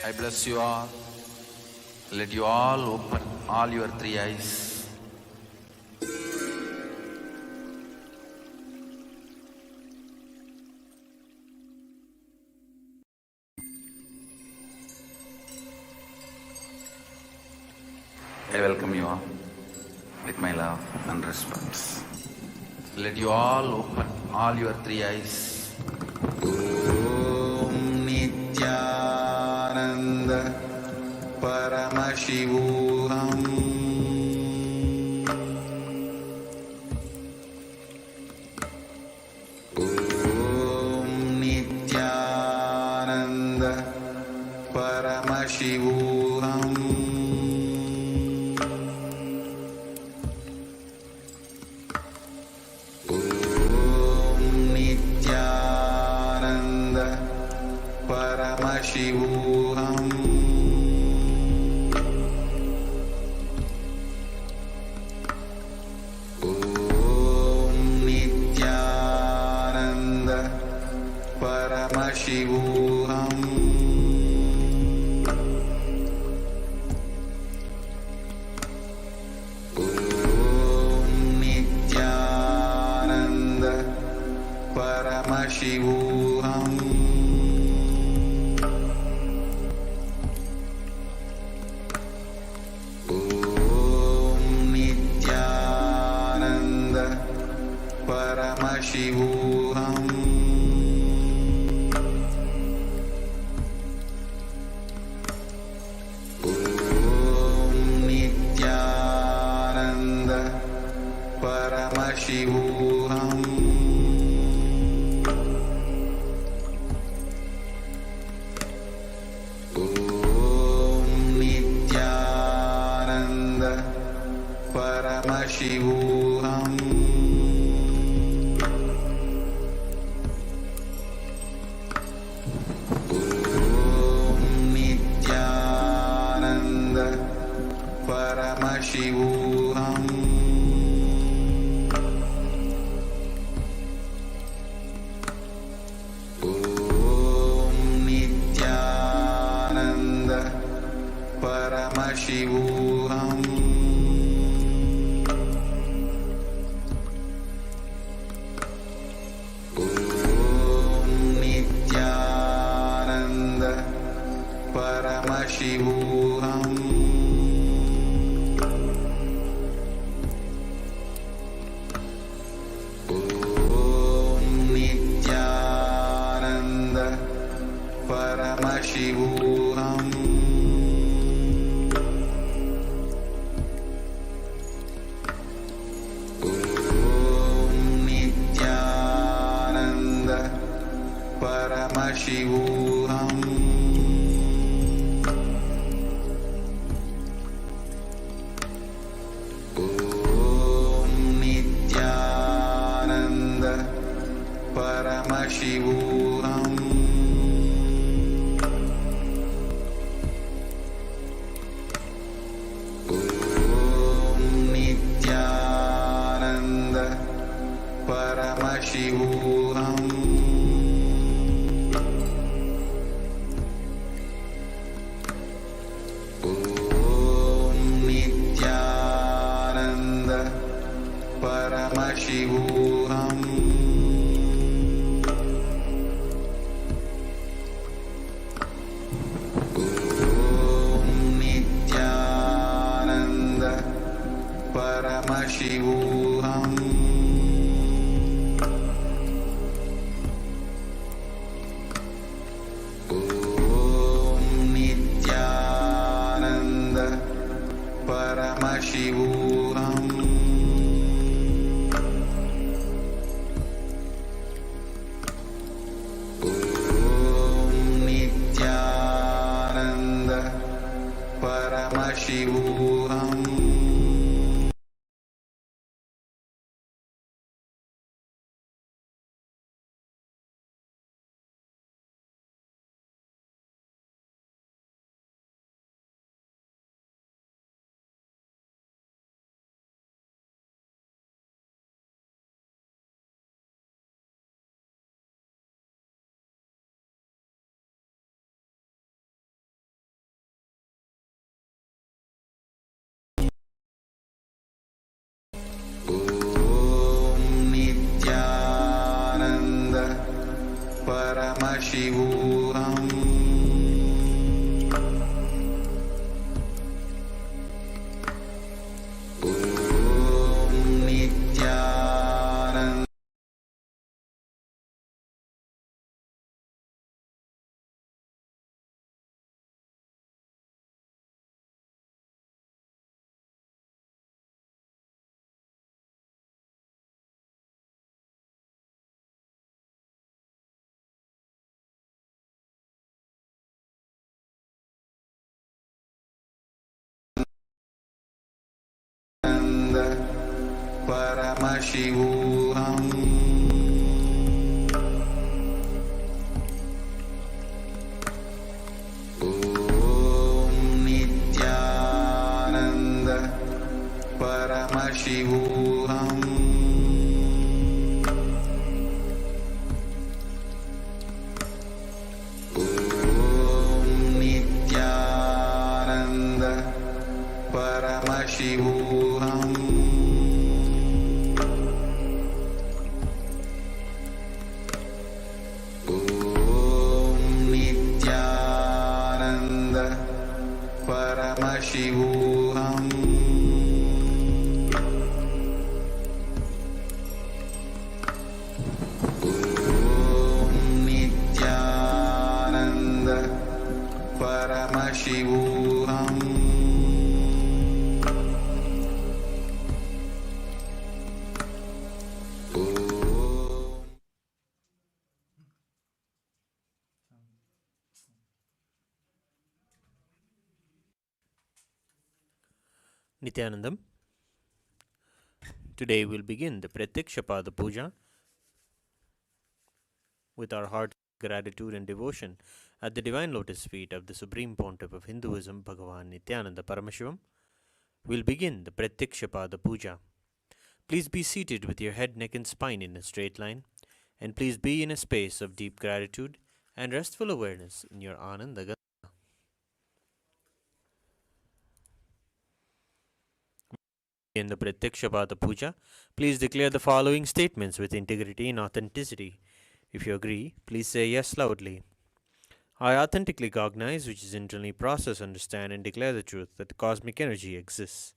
I bless you all. Let you all open all your three eyes. I welcome you all with my love and respect. Let you all open all your three eyes. Om Nityananda Paramashivoham. Om Nityananda Paramashivoham. Paramashivoham. Om Nityananda Paramashivoham. Om Nityananda Paramashivoham. Paramashivoham. Om Nityananda Paramashivoham. Om Nityananda Paramashivoham. Paramashivoham. Om Nityananda Paramashivoham. Paramashivoham. Om Nityananda Paramashivoham. Om Nityananda Paramashivoham. Om Nityananda Paramashivoham. Om Nityananda Paramashivoham. Om Nityananda Paramashivoham. Om Nityananda Paramashivoham. Om Nityananda Paramashivoham. Om Nityananda Paramashivoham. Om Nityananda Paramashivoham. Om Nityananda Paramashivoham. Om Nityananda Paramashivoham. Om Nityananda Paramashivoham. Nityanandam. Today we'll begin the Prathyaksha Puja with our heart gratitude and devotion at the divine lotus feet of the Supreme Pontiff of Hinduism, Bhagavan Nityananda Paramashivam. We'll begin the Prathyaksha Puja. Please be seated with your head, neck, and spine in a straight line, and please be in a space of deep gratitude and restful awareness in your Ananda. In the Prathyaksha Puja, please declare the following statements with integrity and authenticity. If you agree, please say yes loudly. I authentically cognize, which is internally process, understand, and declare the truth that the cosmic energy exists.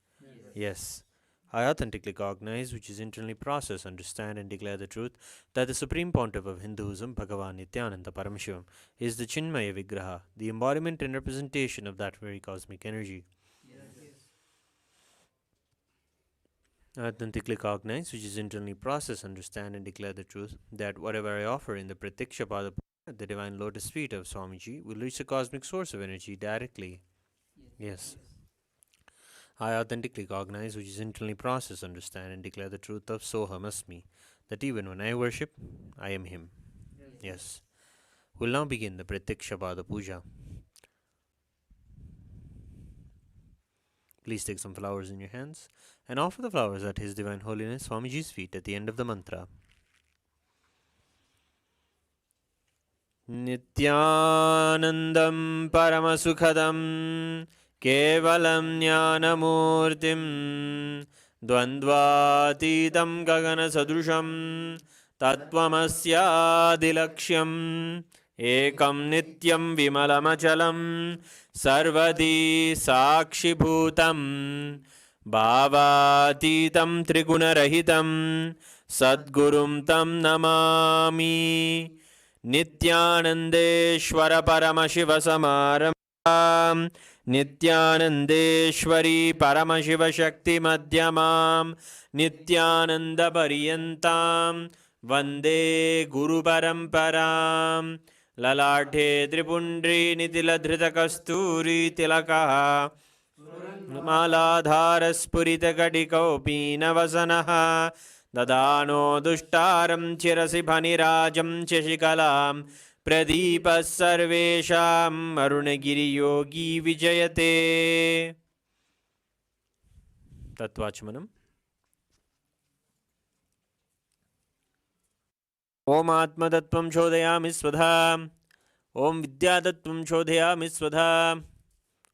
Yes. I authentically cognize, which is internally process, understand, and declare the truth that the Supreme Pontiff of Hinduism, Bhagavan Nityananda Paramashivam, is the Chinmaya Vigraha, the embodiment and representation of that very cosmic energy. I authentically cognize, which is internally process, understand, and declare the truth that whatever I offer in the Prathyaksha at the divine lotus feet of Swamiji will reach the cosmic source of energy directly. Yes. I authentically cognize, which is internally process, understand, and declare the truth of Soham Asmi, that even when I worship, I am Him. Yes. We'll now begin the Prathyaksha Puja. Please take some flowers in your hands and offer the flowers at His Divine Holiness Swamiji's feet at the end of the mantra. Nityanandam Paramasukhadam Kevalam Jnanamurtim Dvandvatitam Gagana Sadrusham Tattvamasyadilaksham Ekam Nityam Vimalamachalam Sarvadi Sakshibhutam Bhavatitam Trigunarahitam Sadgurum Tam Namami Nityanandeshwara Paramashiva Samaram Nityanandeshwari Paramashiva Shakti Madhyamam Nityananda Pariyantam Vande Guru Paramparam Lalathe Tripundri Nitiladhrita Kasturi Tilakaha Maladharaspurita Kadikaupinavasanaha Dadano Dushtaram Chirasi Bhanirajam Cheshikalam Pradipa Sarvesham Arunagiri Yogi Vijayate. Tattvachmanam. Om Atma Tattvam Chodayami Svadha. Om Vidya Tattvam Chodayami Svadha.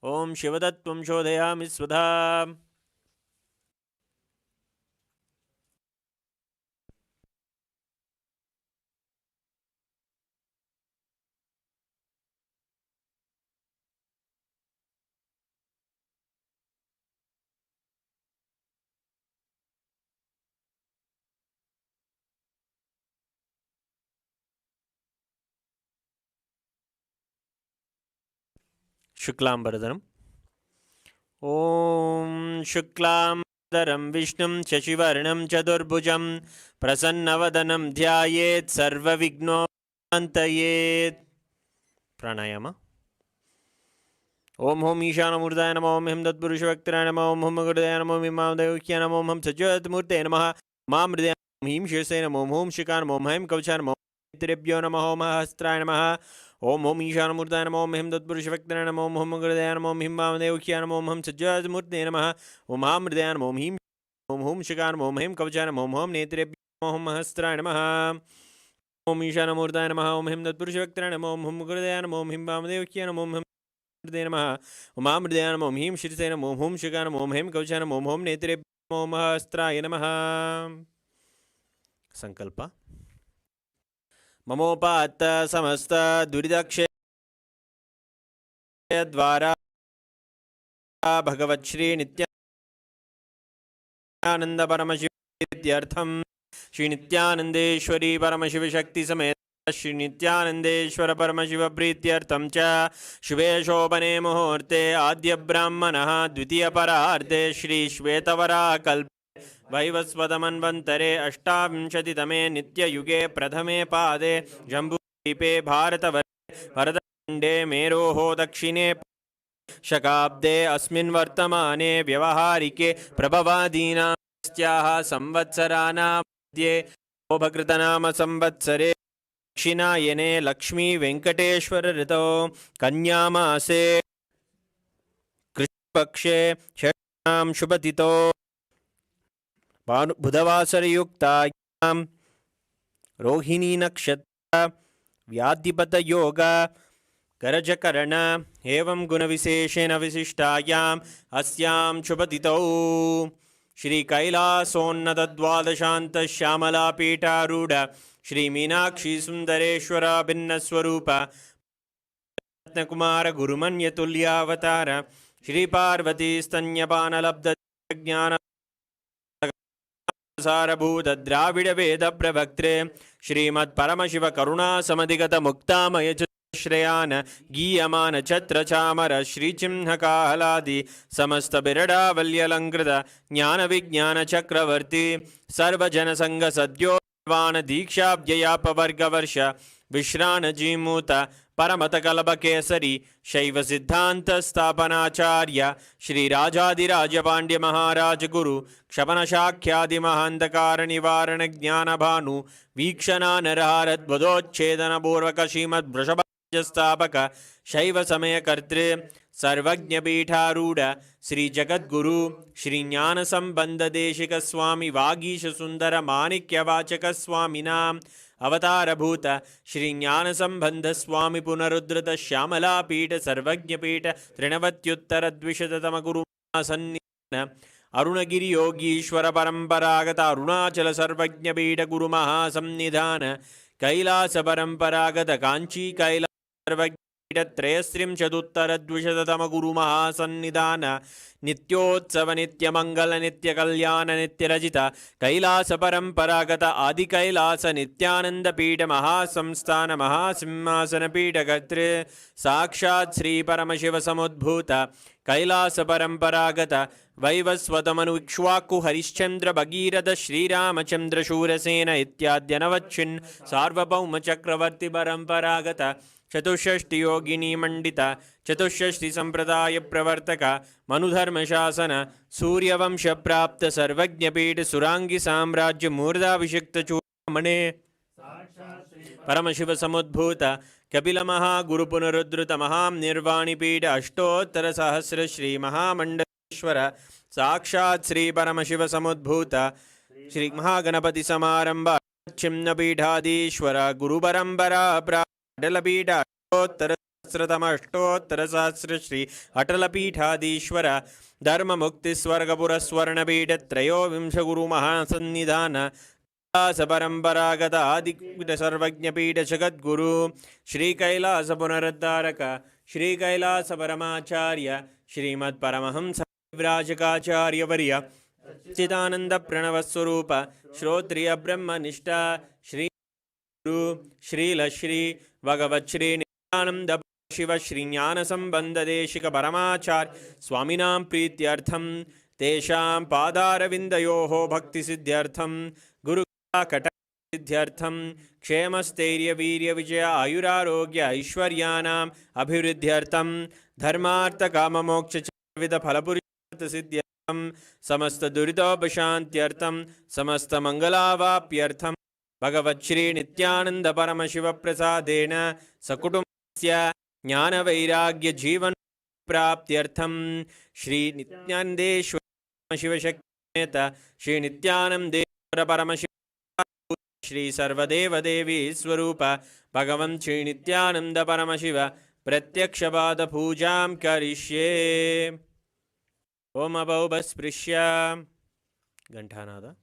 Om Shiva Tattvam Chodayami Svadha. Shuklambaradhanam. Om Shuklambaradharam Vishnum Shashivarnam Chadurbhujam Prasannavadanam Dhyayet Sarva Vignopantayet. Pranayama. Om Hom Ishana Murdaya Namo Om Him Tatpurusha Vaktraya Namo Om Hum Gurdaya Namo Om Imam Devukya Namo Om Hum Sajat Murte Namaha Mam Mridaya Om Him Shirsay Namo Om Hum Shikan Namo Om Him Kavcha Namo Trebhyo Namo Om Hastraya Namaha Om Hom Ishana Murdaya Namo Om Him Tatpurusha Vaktraya Namo Om Hum Gurdaya Namo Om Imam Devukya Namo Om Hum Sajat Murte Namaha Om Mam Mridaya Namo Om Him Om Hum Shikan Namo Om Him Kavcha Namo Om Hum Netrebhyo Namo Om Hastraya Namaha Om Ishana Murdaya Namo Om Him Tatpurusha Vaktraya Namo Om Hum Gurdaya Namo Om Imam Devukya Namo Om Hum Namaha Om Amridaya Namo Om Him Shirsay Namo Om Hum Shika Namo Om Him Kavcha Namo Om Hum Netrebhyo Namo Om Hastraya Namaha. Sankalpa. Mamopata Samasta Duridakshe Dvara Bhagavat Shri Nityananda Paramashivatyartham Shri Nityanandeshwari Paramashiva Shakti Samet Shri Nityanandeshwara Paramashiva Prityartham Cha Shubhe Shobhane Muhurte Adya Brahmanaha Dvitiya Pararthe Shri Shvetavara Kalpe Vaivasvadamanvantare Ashtavinshaditame Nitya Yuge Pradhame Pade Jambudvipe Bharatavare Bharatkhande Meroho Dakshine Shakabde Asmin Vartamane Vyavaharike Prabhavadina Styaha Samvatsarana Madhye Obhakritanama Samvatsare Dakshinayane Lakshmi Venkateshwara Rito Kanyamase Krishpakshe Shanam Shubhatito Budhavasarayukta Rohini Nakshatra Vyadipata Yoga Garajakarana Evam Gunavisheshena Visishtayam Asyam Shubhatito Shri Kailasonnata Dvadashanta Shyamala Pita Ruda Shri Meenakshi Sundareshwara Bhinnaswarupa Ratnakumara Gurumanya Tulyavatara Shri Parvati Stanyapana Labda Jnana Sarabhuta Dravida Veda Pravaktre Shrimad Paramashiva Karuna Samadigata Muktamaya Shreyana Giyamana Chatra Chamara Shri Chimhaka Haladi Samasta Birada Valyalankrita Jnana Vijnana Chakravarti Sarva Janasanga Sadyo वाण दीक्षाव्ययापवर्गवर्ष विश्राणजीमूत परमतकलभकेसरी शैव सिद्धांत स्थापनाचार्य श्रीराजाधिराज पांड्य महाराज गुरु क्षपणशाख्यादि महांधकार निवारण ज्ञान भानु वीक्षणा नरहारद्वदोच्छेदन पूर्वक श्रीमद् वृषभस्थापक शैव समय कर्तृ सर्वज्ञपीठारूढ़ श्री जगद्गुरु श्री ज्ञान संबंध देशिक स्वामी वागीश सुंदर माणिक्यवाचक स्वामिनाम अवतारभूत श्री ज्ञान संबंध स्वामी पुनरुद्धृत श्यामला पीठ सर्वज्ञ पीठ त्रिनवत्युत्तर द्विशततम गुरु सन्निधान अरुणगिरि योगीश्वर परंपरागत अरुणाचल सर्वज्ञ पीठ गुरु महासन्निधान कैलास परंपरागत कांची कैलास सर्वज्ञ त्रयस्त्रिंशदुत्तरद्विशततम गुरु महासन्निधान नित्योत्सव नित्यमंगल नित्य कल्याण नित्यरजित कैलास परंपरागत आदि कैलास नित्यानंद पीठ महासंस्थान महासिंहासन पीठ कर्तृ साक्षात् श्री परमशिव समुद्भूत कैलास परंपरागत वैवस्वतमनु इक्ष्वाकु हरिश्चंद्र भगीरथ श्रीरामचंद्र शूरसेन इत्याद्यनवच्छिन् सार्वभौम चक्रवर्ती परंपरागत चतुष्षष्टि योगिनी मंडित चतुष्षष्टि संप्रदाय प्रवर्तक मनुधर्म शासन सूर्यवंश प्राप्त सर्वज्ञपीठ सुरांगी साम्राज्य मूर्धाभिषिक्त चूड़ामणे परमशिव समुद्भूत कपिल महागुरु पुनरुद्धृत महानिर्वाणिपीठ अष्टोत्तर सहस्र श्री महामंडलेश्वर साक्षात् श्री परमशिव समुद्भूत श्री महागणपति समारंभ छिन्नपीठाधीश्वर गुरु परंपरा अटलपीठ अष्टोत्तर सहस्र श्री अटलपीठाधीश्वर धर्म मुक्ति स्वर्गपुरस्वर्णपीठ त्रयोविंश गुरु महासन्निधान कैलास परंपरागत आदिपीठ सर्वज्ञपीठ जगद्गुरु श्री कैलास पुनरुद्धारक श्री कैलास परमाचार्य श्रीमद् परमहंस विराजकाचार्य वर्य चिदानंद प्रणव स्वरूप श्रोत्रिय ब्रह्मनिष्ठा श्री श्रील श्री भगवत् श्री नित्यानंद शिव श्री ज्ञान संबंध देशिक परमाचार्य स्वामिनां प्रीत्यर्थम तेषां पादारविन्दयोः भक्ति सिद्ध्यर्थम गुरु कट सिद्ध्यर्थम क्षेमस्थैर्य वीर्य विजय आयुरारोग्य ऐश्वर्याणाम् अभिवृद्ध्यर्थम धर्मार्थ काम मोक्ष विविध फलपुरुषार्थ सिद्ध्यर्थम समस्त दुरितोपशान्त्यर्थम समस्त मंगलावाप्यर्थम भगवच्छ्री नित्यानंद परमशिव प्रसादेन सकुटुंबस्य ज्ञान वैराग्य जीवन प्राप्त्यर्थम श्री नित्यानंदेश्वर शिव शक्ति श्री नित्यानंदेश्वर परमशिव श्री सर्वदेव देवी स्वरूप भगवन् श्री नित्यानंद परमशिव प्रत्यक्षपाद पूजां करिष्ये। ओम अभौभस्पृश्य घंटानाद।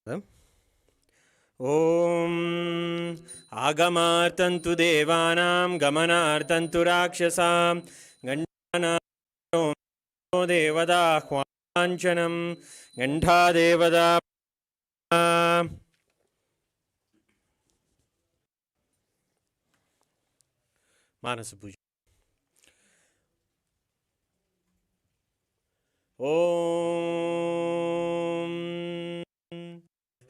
ॐ आगमार्तन्तु देवानां गमनार्तन्तु राक्षसां गण्डानां देवदाह्वाञ्चनं गण्डादेवदा मानसपूजा। ॐ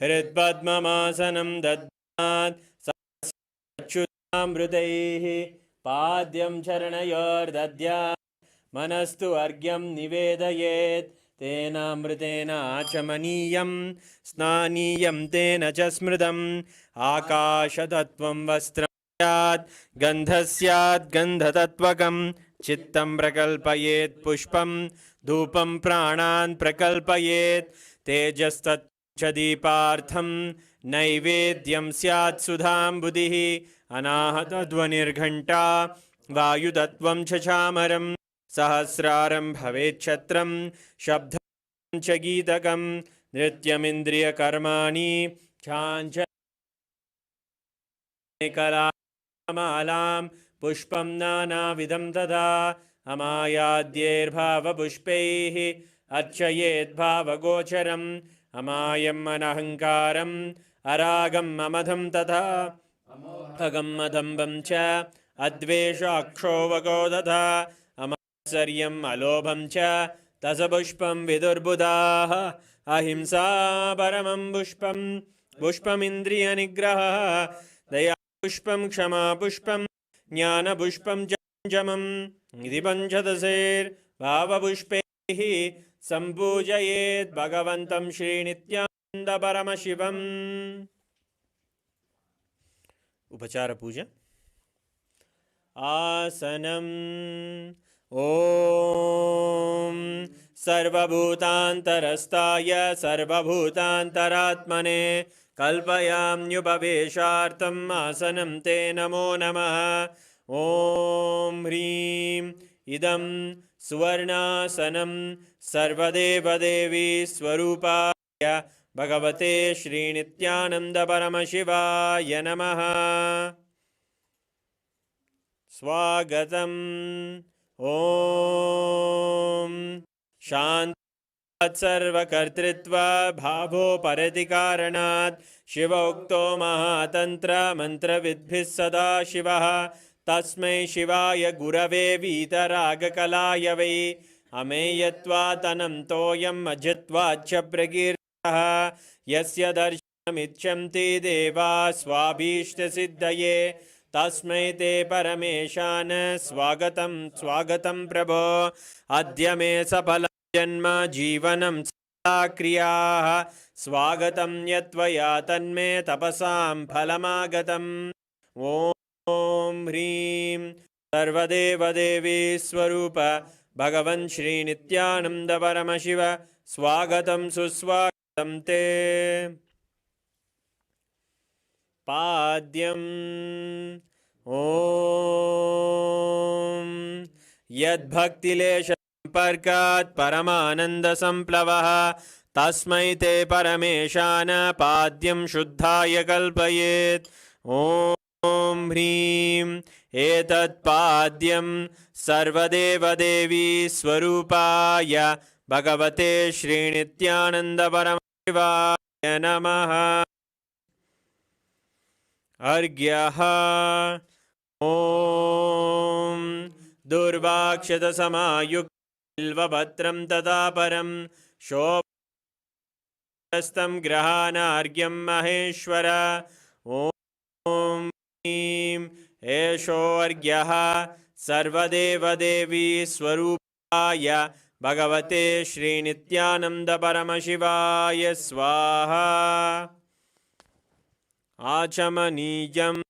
हृत्पद्ममासनं दद्यात् सच्युतामृतैः पाद्यं चरणयोर्दद्यात् मनस्तु अर्घ्यं निवेदयेत् तेनामृतेन आचमनीयं स्नानीयं तेन च स्मृतम् आकाशतत्त्वं वस्त्रं स्यात् गन्धः स्यात् गन्धतत्त्वकं चित्तं प्रकल्पयेत् पुष्पं धूपं प्राणान् प्रकल्पयेत् तेजस्तत् च दीपार्थं नैवेद्यं स्यात् सुधाम्बुधिः अनाहतध्वनिर्घण्टा वायुतत्त्वं च चामरं सहस्रारं भवेच्छत्रं शब्दं च गीतकं नृत्यमिन्द्रियकर्माणि चाञ्चकलामालां पुष्पं नानाविधं तदा अमायाद्यैर्भावपुष्पैः अर्चयेद्भावगोचरम् अमायम् अनहङ्कारम् अरागम् अमधं तथा अगम् अदम्बं च अद्वेषाक्षोभगो तथा अमात्सर्यम् अलोभं च तसपुष्पं विदुर्बुधाः अहिंसा परमं पुष्पं पुष्पमिन्द्रियनिग्रहः दया पुष्पं क्षमा पुष्पं ज्ञानपुष्पं च पञ्चमम् इति पञ्चदशैर्भावपुष्पैः सम्पूजयेत् भगवन्तं श्रीनित्यानन्दपरमशिवम्। उपचार पूजा। आसनम् ॐ सर्वभूतान्तरस्ताय सर्वभूतान्तरात्मने कल्पयाम्युपवेशार्थम् आसनं ते नमो नमः। ॐ ह्रीं इदं सुवर्णासनं सर्वदेवदेवी स्वरूपाय भगवते श्रीनित्यानन्दपरमशिवाय नमः। स्वागतम्। ॐ शान्तात् सर्वकर्तृत्वा भावोपरति कारणात् शिवोक्तो महातन्त्र मन्त्रविद्भिः सदा शिवः तस्मै शिवाय गुरवे वीतरागकलाय वै अमेयत्वातनं तोयम् अजित्वाच्च प्रकीर्तितः यस्य दर्शनमिच्छन्ति देवा स्वाभीष्टसिद्धये तस्मै ते परमेशान स्वागतं स्वागतं प्रभो। अद्य मे सफलं जन्म जीवनं सदा क्रियाः स्वागतं यत्त्वया तन्मे तपसां फलमागतम्। ॐ ह्रीं सर्वदेवदेवी स्वरूप भगवन् श्रीनित्यानन्दपरमशिव स्वागतं सुस्वागतं ते। पाद्यम् ॐ यद्भक्तिलेशसम्पर्कात् परमानन्दसम्प्लवः तस्मै ते परमेशान पाद्यं शुद्धाय कल्पयेत्। ॐ ह्रीं एतत्पाद्यं सर्वदेवदेवी स्वरूपाय भगवते श्रीनित्यानन्दपरमशिवाय नमः। अर्घ्यः ॐ दुर्वाक्षतसमायुक्तबिल्वपत्रं तथा परं शोभस्तं ग्रहाणार्घ्यं महेश्वर। ॐ ह्रीं एषोऽर्घ्यः सर्वदेवदेवी स्वरूपाय भगवते श्रीनित्यानन्दपरमशिवाय स्वाहा। आचमनीयम्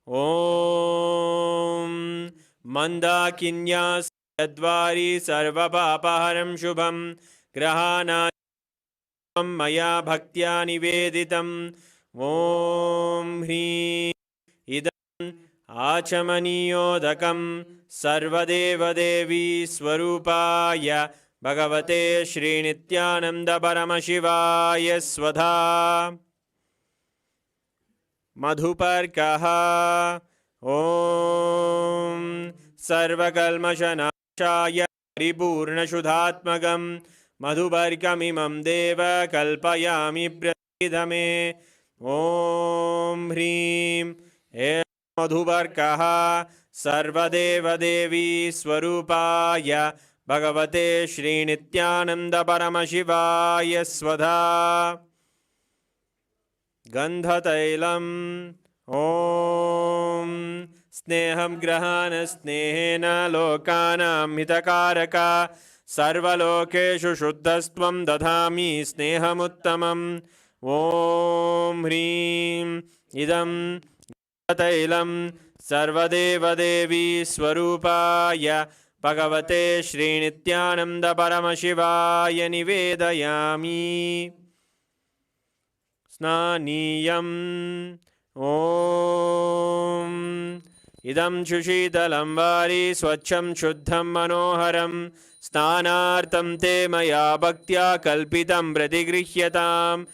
ॐ मन्दाकिन्यासद्वारी सर्वपापहरं शुभं ग्रहाणां मया भक्त्या निवेदितम्। ॐ ह्रीं इदम् आचमनीयोदकं सर्वदेवदेवी स्वरूपाय भगवते श्रीनित्यानन्द परमशिवाय स्वधा मधुपर्कः ॐ सर्वकल्मषनाशाय परिपूर्णशुद्धात्मकं मधुपर्कमिमं देव कल्पयामि प्रसीदमे ॐ ह्रीं मधुपर्कः सर्वदेवदेवी स्वरूपाय भगवते श्रीनित्यानन्द परमशिवाय स्वधा गन्धतैलम् ॐ स्नेहं ग्रहाण स्नेहेन लोकानां हितकारक सर्वलोकेषु शुद्धस्त्वं दधामि स्नेहमुत्तमम् ॐ ह्रीं इदं तैलं सर्वदेवदेवी स्वरूपाय भगवते श्रीनित्यानन्द परमशिवाय निवेदयामि स्नानीयम् ॐ इदं सुशीतलं वारि स्वच्छं शुद्धं मनोहरं स्नानार्थं ते मया भक्त्या कल्पितं प्रतिगृह्यताम्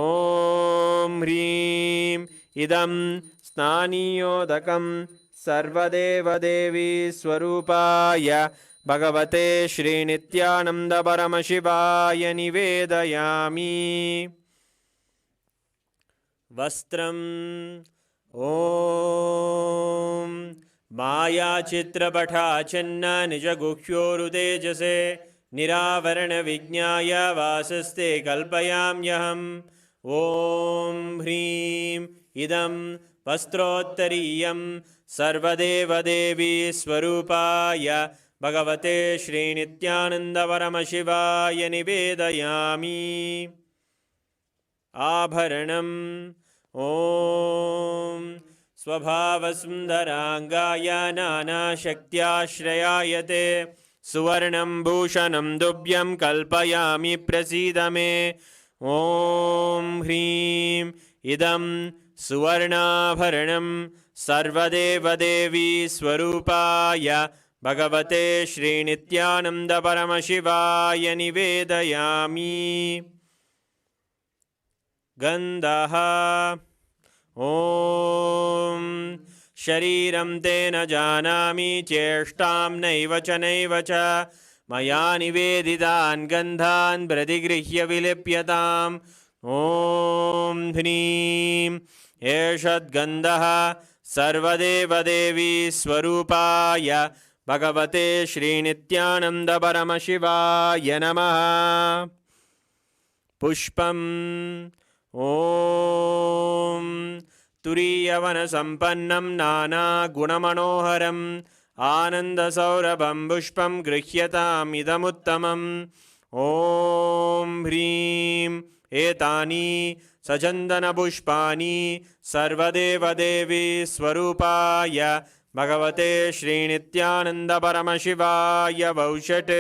ॐ ह्रीं इदं स्नानीयोदकं सर्वदेवदेवी स्वरूपाय भगवते श्रीनित्यानन्द परमशिवाय निवेदयामि वस्त्रम् ॐ मायाचित्रपटाच्छन्न निजगुह्योरुतेजसे निरावरणविज्ञाय वासस्ते कल्पयाम्यहम् ॐ ह्रीं इदं वस्त्रोत्तरीयं सर्वदेवदेवी स्वरूपाय भगवते श्रीनित्यानन्द परमशिवाय निवेदयामि आभरणम् ॐ स्वभावसुन्दराङ्गाय नानाशक्त्याश्रयायते सुवर्णं भूषणं दुभ्यं कल्पयामि प्रसीद मे ॐ ह्रीं इदं सुवर्णाभरणं सर्वदेवदेवी स्वरूपाय भगवते श्रीनित्यानन्द परमशिवाय निवेदयामि गन्धः ॐ शरीरं तेन जानामि चेष्टां नैव च मया निवेदितान् गन्धान् प्रतिगृह्य विलिप्यताम् ॐ ह्रीं एषद्गन्धः सर्वदेवदेवी स्वरूपाय भगवते श्रीनित्यानन्द परमशिवाय नमः पुष्पम् ॐ तुरीयवनसम्पन्नं नानागुणमनोहरम् आनन्दसौरभं पुष्पं गृह्यताम् इदमुत्तमम् ॐ ह्रीं एतानि सचन्दनपुष्पाणि सर्वदेवदेवी स्वरूपाय भगवते श्रीनित्यानन्द परमशिवाय वौषट्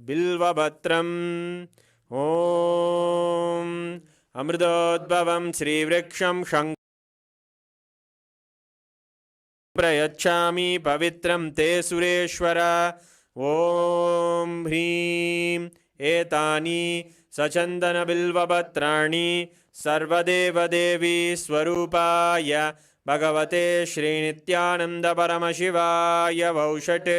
बिल्वपत्रम् ॐ अमृतोद्भवं श्रीवृक्षं प्रयच्छामि पवित्रं ते सुरेश्वर ॐ ह्रीं एतानि सचन्दनबिल्वपत्राणि सर्वदेवदेवी स्वरूपाय भगवते श्रीनित्यानन्द परमशिवाय वौषट्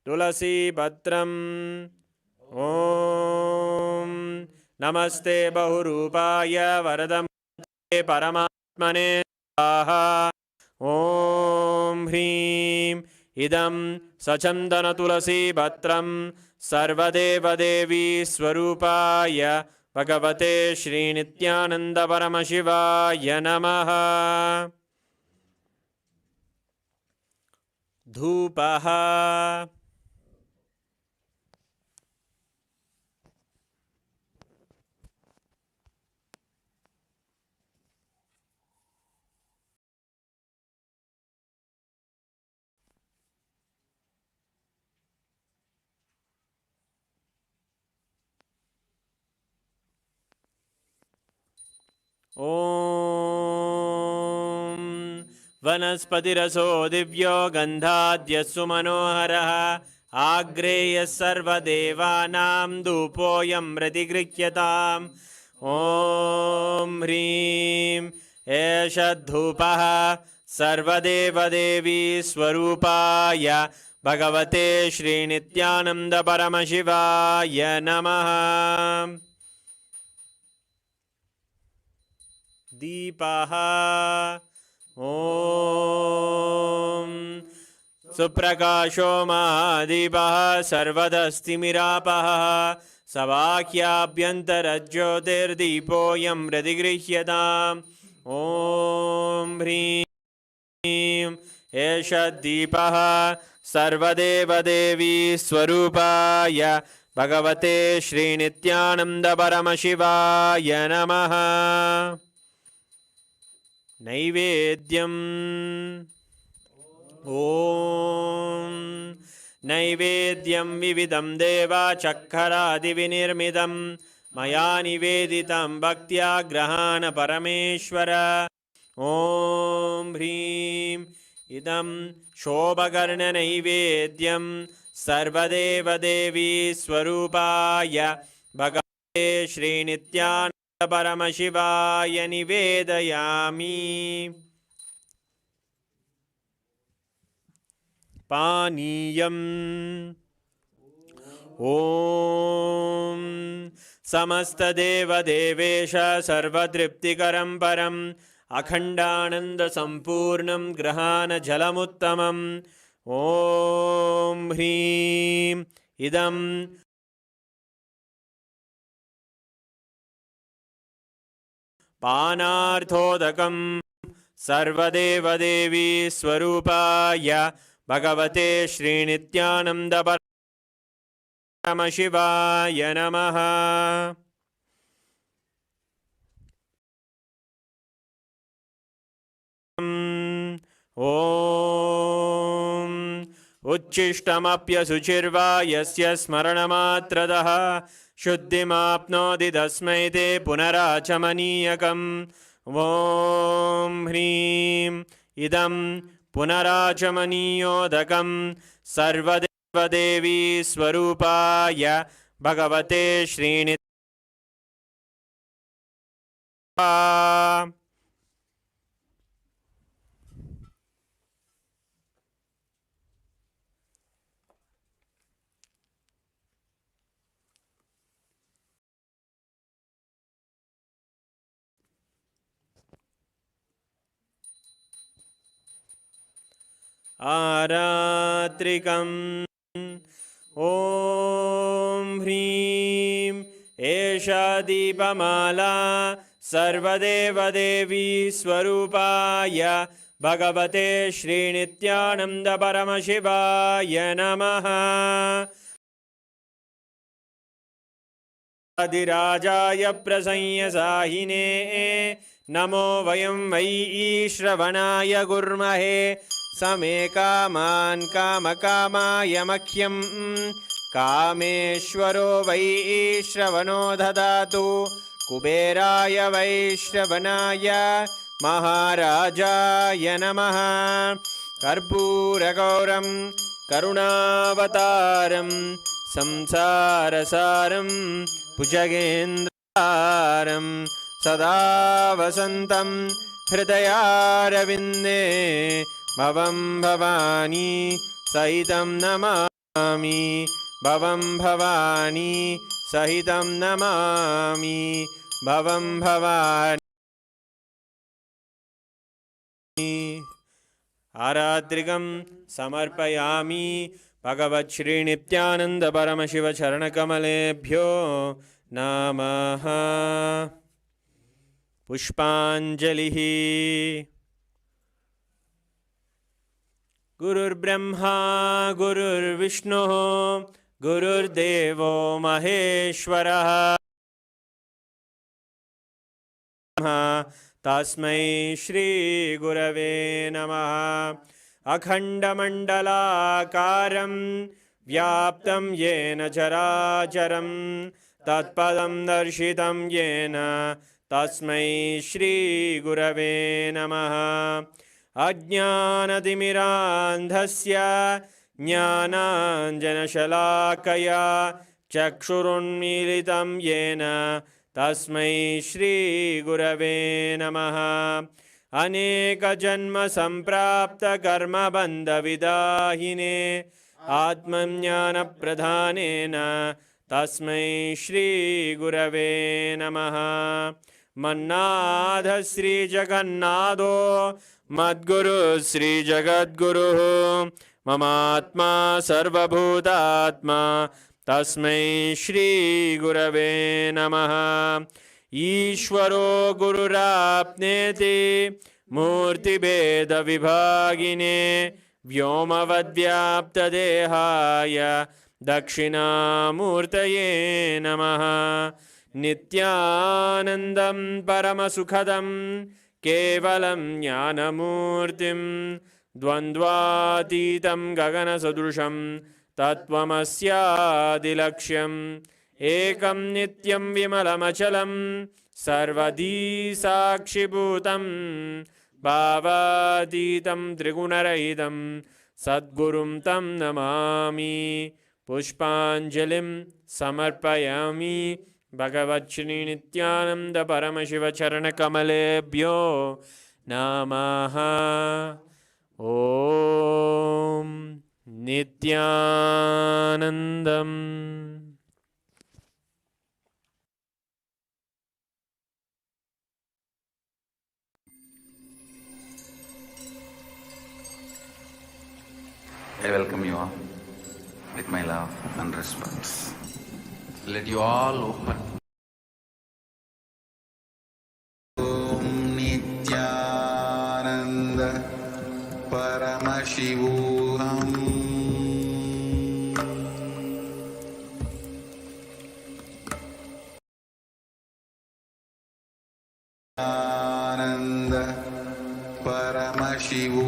तुलसीपत्रम् ॐ नमस्ते बहुरूपाय वरदे परमात्मने स्वाहा ॐ ह्रीं इदं सचन्दनतुलसीपत्रं सर्वदेवदेवी स्वरूपाय भगवते श्रीनित्यानन्द परमशिवाय नमः धूपः ॐ वनस्पतिरसो दिव्यो गन्धाद्यस्सु मनोहरः आग्रेयः सर्वदेवानां धूपोऽयं प्रतिगृह्यताम् ॐ ह्रीं एष धूपः सर्वदेवदेवी स्वरूपाय भगवते श्रीनित्यानन्दपरमशिवाय नमः। दीपः ॐ सुप्रकाशो महादीपः सर्वदस्तिमिरापः सवाख्याभ्यन्तरज्योतिर्दीपोऽयं प्रतिगृह्यताम् ॐ ह्रीं एष दीपः सर्वदेवदेवी स्वरूपाय भगवते श्रीनित्यानन्दपरमशिवाय नमः। नैवेद्यम् ॐ नैवेद्यं विविधं देवाचक्खरादिविनिर्मितं मया निवेदितं भक्त्या ग्रहाण परमेश्वर ॐ ह्रीं इदं शोभकर्णनैवेद्यं सर्वदेवदेवी स्वरूपाय भगवते श्रीनित्यानन्दपरमशिवाय निवेदयामि। पानीयम् ॐ समस्तदेवदेवेश सर्वतृप्तिकरं परम् अखण्डानन्दसम्पूर्णं ग्रहाणजलमुत्तमम् ॐ ह्रीं इदं पानार्थोदकं सर्वदेवदेवी स्वरूपाय भगवते श्रीनित्यानन्दपरमशिवाय नमः। ॐ उच्छिष्टमप्यशुचिर्वा यस्य स्मरणमात्रतः शुद्धिमाप्नोति तस्मै ते पुनराचमनीयकम् ॐ ह्रीं इदं पुनराचमनीयोदकं सर्वदेवदेवी स्वरूपाय भगवते श्रीनित्यानन्दपरमशिवाय आरात्रिकम् ॐ ह्रीं एषा दीपमाला सर्वदेवदेवी स्वरूपाय भगवते श्रीनित्यानन्दपरमशिवाय नमः। आदिराजाय प्रसंयसाहिने नमो वयं वै श्रवणाय गुर्महे समे कामान् कामकामाय मह्यं कामेश्वरो वै श्रवणो ददातु कुबेराय वै श्रवणाय महाराजाय नमः। कर्पूरगौरं करुणावतारं संसारसारं भुजगेन्द्रहारं सदा वसन्तं हृदयारविन्दे भवं भवानी सहितं नमामि भवं भवानी सहितं नमामि भवं भवानी। आरात्रिकं समर्पयामि भगवच्छ्रीनित्यानन्दपरमशिवचरणकमलेभ्यो नमः। पुष्पाञ्जलिः। गुरुर्ब्रह्मा गुरुर्विष्णुः गुरुर्देवो महेश्वरः तस्मै श्रीगुरवे नमः। अखण्डमण्डलाकारं व्याप्तं येन चराचरं तत्पदं दर्शितं येन तस्मै श्रीगुरवे नमः। अज्ञानतिमिरान्धस्य ज्ञानाञ्जनशलाकया चक्षुरुन्मीलितं येन तस्मै श्रीगुरवे नमः। अनेकजन्मसम्प्राप्तकर्मबन्धविदाहिने आत्मज्ञानप्रधानेन तस्मै श्रीगुरवे नमः। मन्नाथ श्रीजगन्नाथो मद्गुरु श्रीजगद्गुरुः ममात्मा सर्वभूतात्मा तस्मै श्रीगुरवे नमः। ईश्वरो गुरुराप्नेति मूर्तिभेदविभागिने व्योमवद्व्याप्तदेहाय दक्षिणामूर्तये नमः। नित्यानन्दं परमसुखदं केवलं ज्ञानमूर्तिं द्वन्द्वातीतं गगनसदृशं तत्त्वमस्यादिलक्ष्यम् एकं नित्यं विमलमचलं सर्वधी साक्षिभूतं भावातीतं त्रिगुणरहितं सद्गुरुं तं नमामि। पुष्पाञ्जलिं समर्पयामि भगवच्छ्री नित्यानंद परमशिवचरणकमलेभ्यो नमः। ॐ नित्यानन्दम्। I welcome you all with my love and respects. Let you all open. Om Nityananda Paramashivoham Ananda Paramashivoham.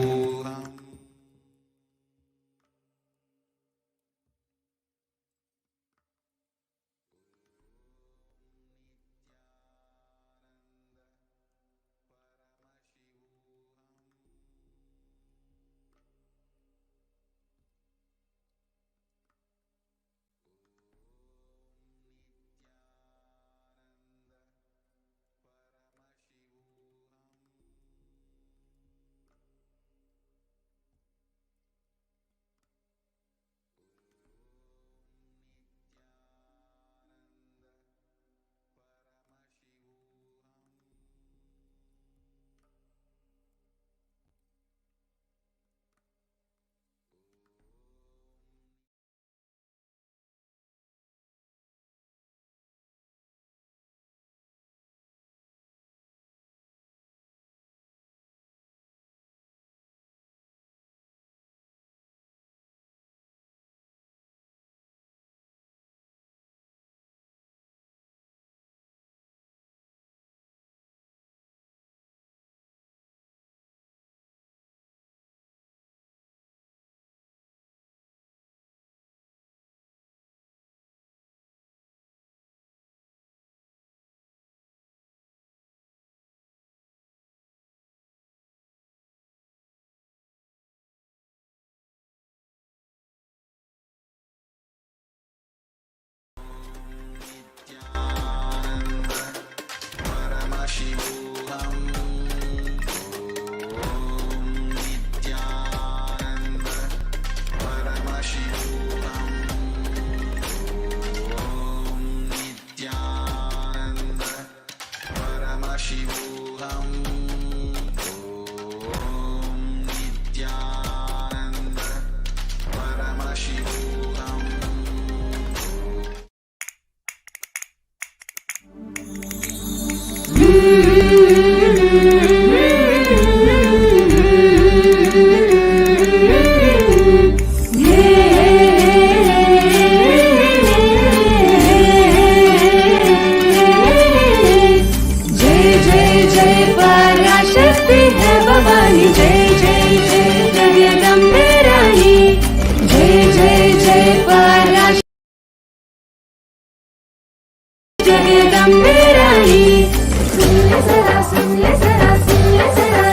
सुन ले जरा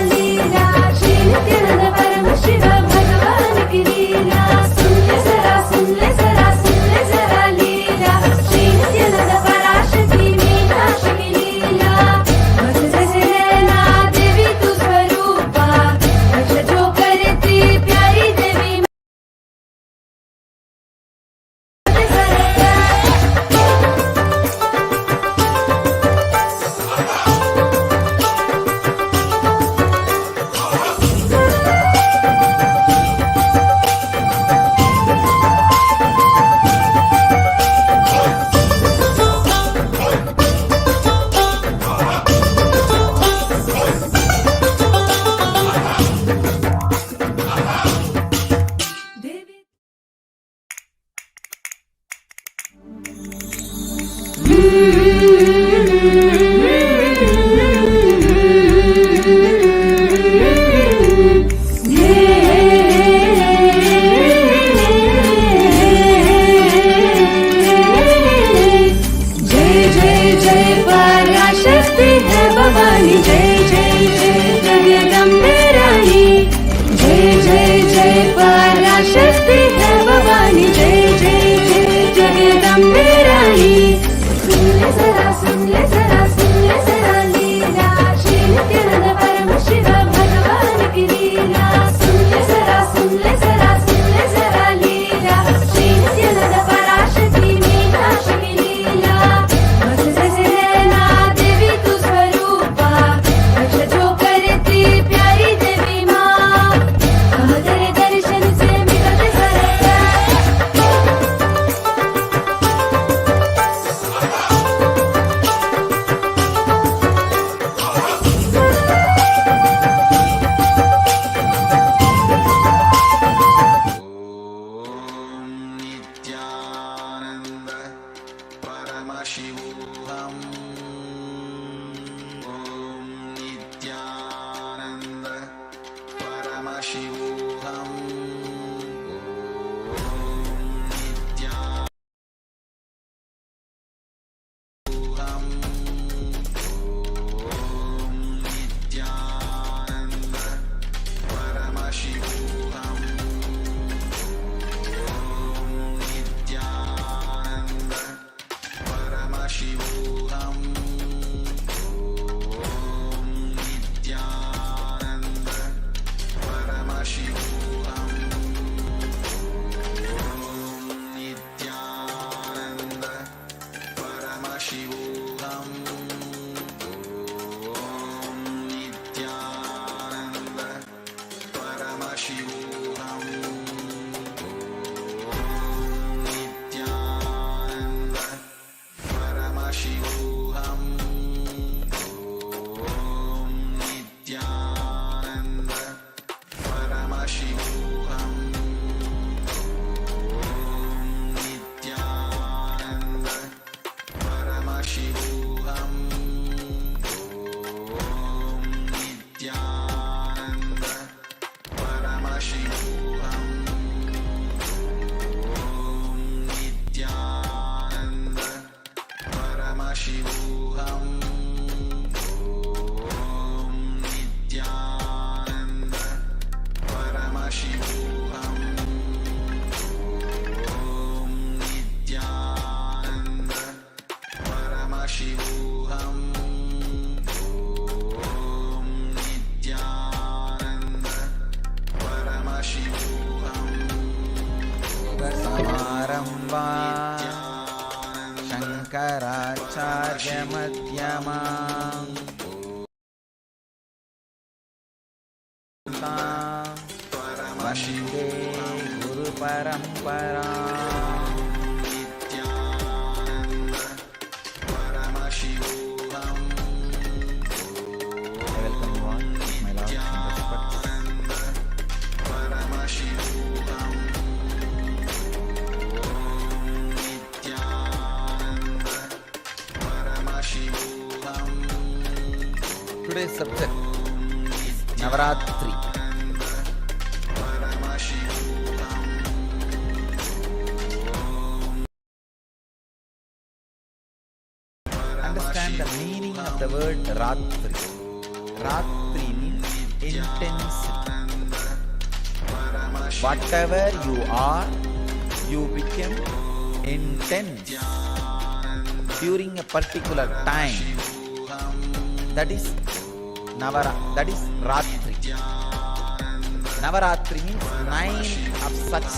लीला श्री जय पराशक्ति है भवानी, जय जय जय जगदम्बे रानी। जय जय जय पराशक्ति है भवानी, जय जय जय जगदम्बे रानी। सुन ले जरा, सुन ले जरा, सुन ले जरा लीला, श्री नित्यानंद परम शिव भगवान की लीला। सुन ले जरा, सुन ले जरा, सुन ले जरा लीला, श्री नित्यानंद पराशक्ति मीनाक्षी की लीला। मस्त जैसे नैना देवी तू स्वरूपा, रक्षा जो करती प्यारी देवी माँ। हम तेरे दर्शन से मिटते सारे नित्यानंद परमशिवोऽहम्। ॐ नित्यानंद परमशिवोऽहम्। समारम्भा शङ्कराचार्यमध्यमाम् वन्दे गुरुपरम्पराम्। Welcome you all, my love and respect. Today's subject is Navaratri. Understand the meaning of the word Ratri. Ratri means intensity. Whatever you are, you become intense during a particular time. That is Ratri. Navaratri means 9 of such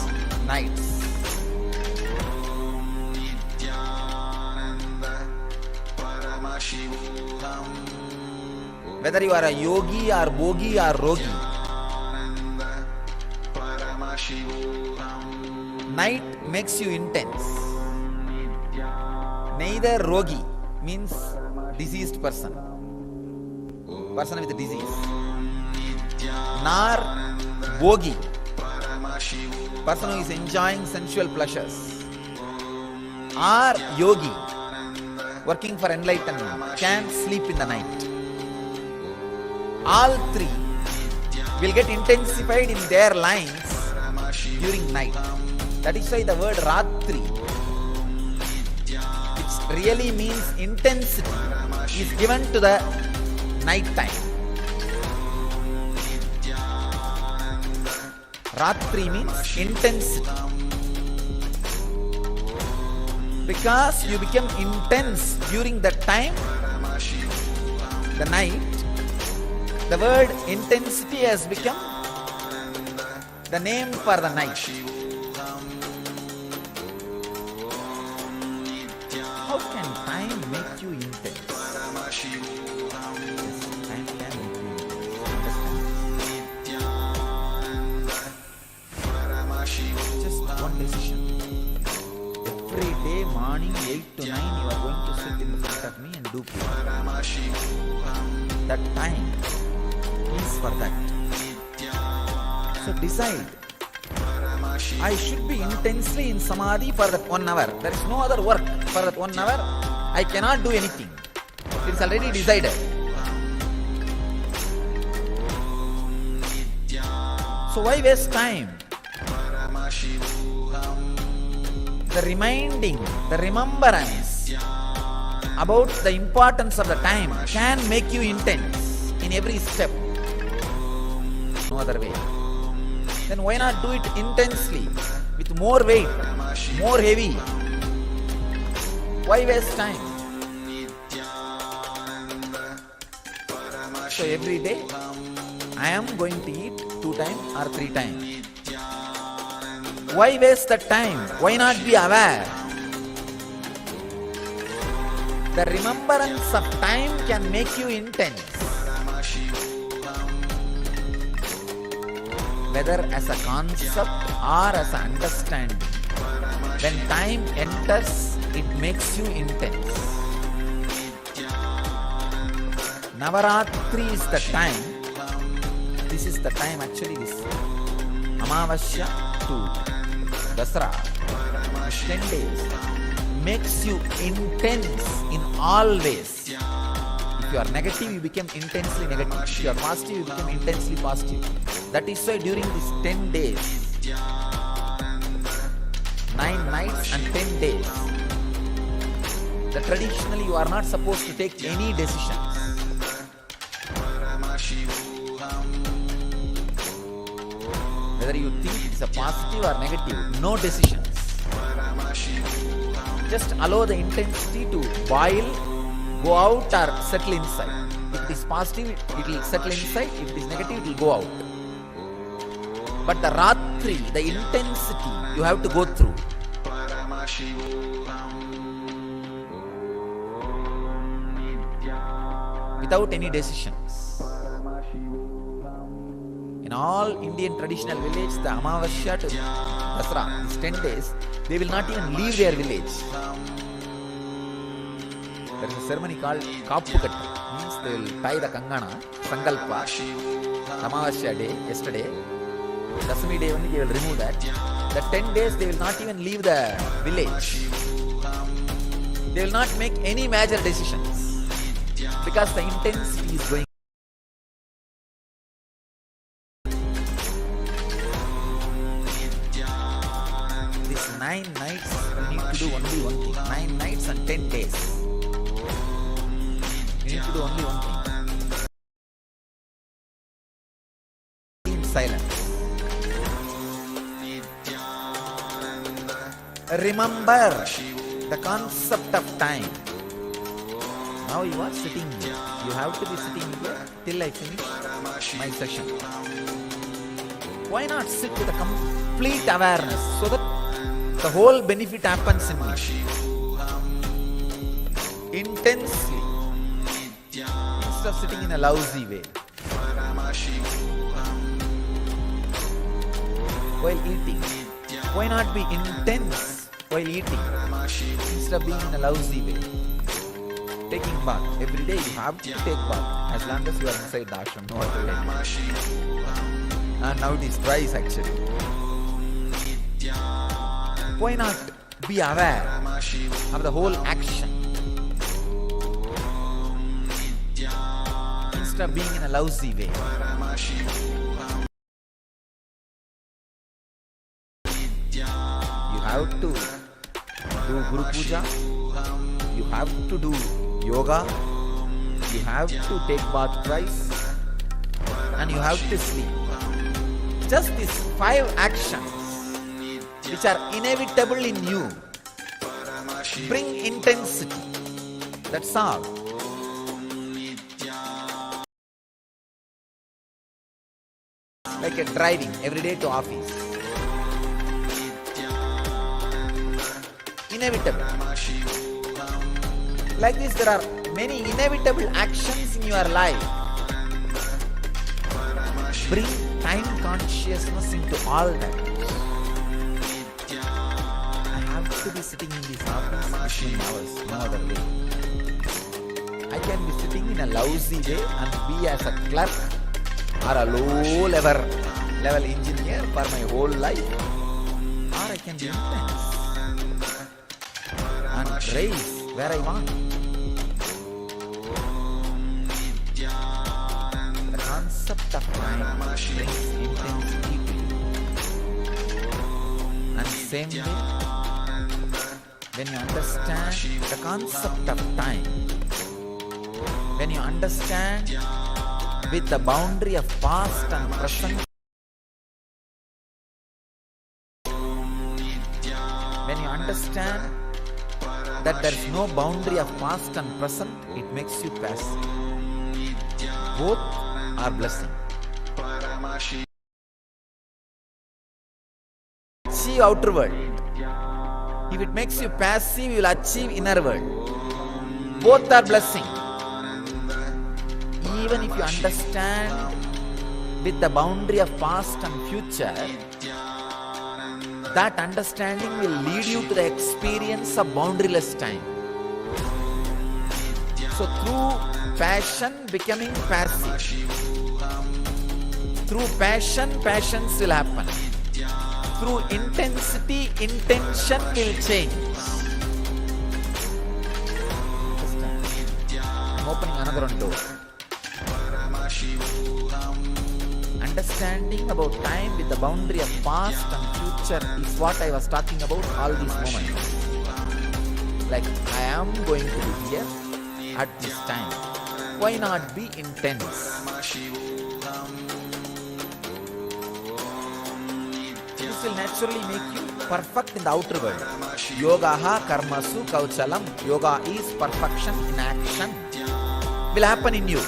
nights. Whether you are a yogi or bogi or rogi, night makes you intense. Neither rogi means diseased person with disease, nor bogi, person who is enjoying sensual pleasures, or yogi, working for enlightenment, can't sleep in the night. All three will get intensified in their lines during night. That is why the word Ratri, which really means intensity is given to the night time. Ratri means intensity. Because you become intense during the time, the night, the word intensity has become the name for the night. How can time make you intense? Yes, time can make you intense. Understand? Just one decision. Every day morning 8 to 9 you are going to sit in front of me and do puja. That time is for that. So decide. I should be intensely in samadhi for that 1 hour. There is no other work for that 1 hour. I cannot do anything. It's already decided. So why waste time? The reminding, the remembrance about the importance of the time can make you intense in every step. No other way. Then why not do it intensely, with more weight, more heavy? Why waste time? So every day I am going to eat 2 times or 3 times. Why waste the time? Why not be aware? The remembrance of time can make you intense. Whether as a concept or as an understanding. When time enters, it makes you intense. Navaratri is the time. This is the time actually, this Amavasya to Dasara, 10 days, makes you intense in all ways. If you are negative, you become intensely negative. If you are positive, you become intensely positive. That is why during these 10 days, 9 nights and 10 days, that traditionally you are not supposed to take any decisions. Whether you think it is a positive or negative, no decisions. Just allow the intensity to boil, go out or settle inside. If it is positive, it will settle inside. If it is negative, it will go out. But the Ratri, the intensity, you have to go through. Without any decisions. In all Indian traditional villages, the Amavasya to Dasara, these 10 days, they will not even leave their village. There is a ceremony called Kappukattu. Means they will tie the Kangana, Sankalpa, Amavasya day, yesterday. Dasami day only they will remove that. The 10 days they will not even leave the village. They will not make any major decisions. Because the intensity is going. These 9 nights you need to do only one thing. 9 nights and 10 days. You need to do only one thing. In silence. Remember the concept of time. Now you are sitting here. You have to be sitting here till I finish my session. Why not sit with a complete awareness so that the whole benefit happens in me? Intensely. Instead of sitting in a lousy way. While eating. Why not be intense while eating? Instead of being in a lousy way. Taking bath. Every day you have to take bath. As long as you are inside the ashram. No other way. And now it is twice actually. Why not be aware of the whole action? Instead of being in a lousy way. You have to do Guru Puja. You to do yoga, you have to take bath twice, and you have to sleep. Just these 5 actions which are inevitable in you bring intensity. That's all. Like a driving every day to office. Inevitable. Like this, there are many inevitable actions in your life. Bring time consciousness into all that. I have to be sitting in this office this many hours, no other way. I can be sitting in a lousy way and be as a clerk or a low level engineer for my whole life. Or I can be intense and raise where I want. The concept of time brings intensity to you. And same way, when you understand the concept of time, when you understand with the boundary of past and present, when you understand that there is no boundary of past and present, it makes you passive. Both are blessing. Achieve outer world. If it makes you passive, you will achieve inner world. Both are blessing. Even if you understand with the boundary of past and future, that understanding will lead you to the experience of boundaryless time. So through passion becoming passive, through passion, passions will happen. Through intensity, intention will change. I'm opening another door. Understanding about time with the boundary of past and future is what I was talking about all these moments. Like, I am going to be here at this time. Why not be intense? This will naturally make you perfect in the outer world. Yogaha karmasu kauchalam. Yoga is perfection in action. Will happen in you.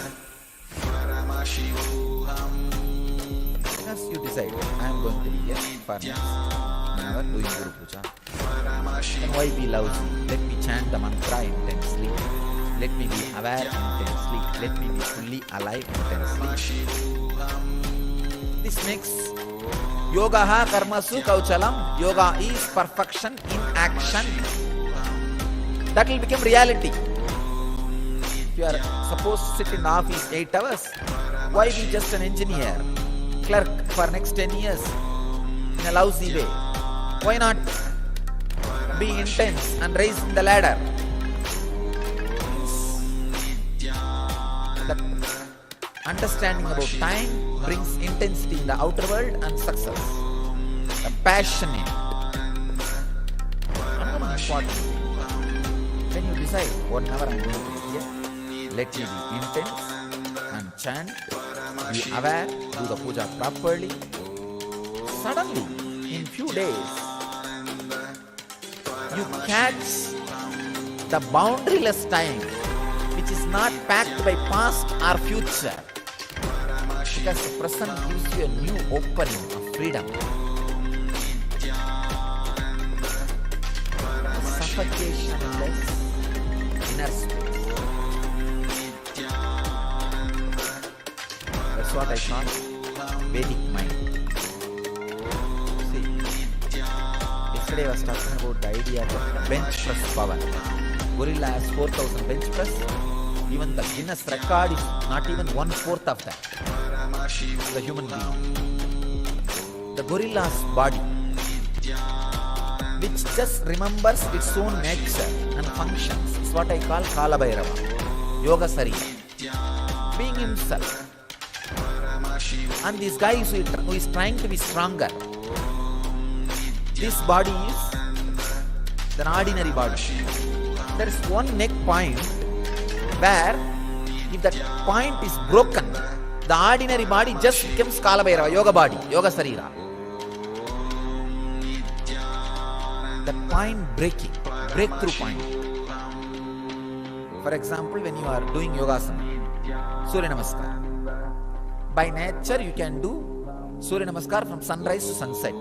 You decide, I am going to be here for next 1 hour doing Guru Puja. Then why be lousy? Let me chant the mantra intensely. Let me be aware intensely. Let me be fully alive intensely. This makes Yogaha karmasu kauchalam. Yoga is perfection in action. That will become reality. If you are supposed to sit in the office 8 hours, why be just an engineer? Clerk for next 10 years in a lousy way. Why not be intense and raise the ladder? The understanding about time brings intensity in the outer world and success. The passionate. Another important thing. When you decide 1 hour I am going to be here, let me be intense and chant. Be aware, do the puja properly. Suddenly, in few days, you catch the boundaryless time, which is not packed by past or future. Because the present gives you a new opening of freedom. Suffocationless inner space. That's what I call Vedic mind. See, yesterday I was talking about the idea of bench press power. Gorilla has 4,000 bench press. Even the Guinness record is not even 1/4 of that. The human being. The gorilla's body, which just remembers its own nature and functions, is what I call Kala Bhairava, Yoga Sarira, being himself. And this guy who is trying to be stronger, this body is an ordinary body. there is one neck point where if that point is broken, the ordinary body just becomes Kala Bhairava, yoga body, yoga sarira. That point breaking, breakthrough point. For example, when you are doing yogasana, Surya Namaskar. By nature, you can do Surya Namaskar from sunrise to sunset.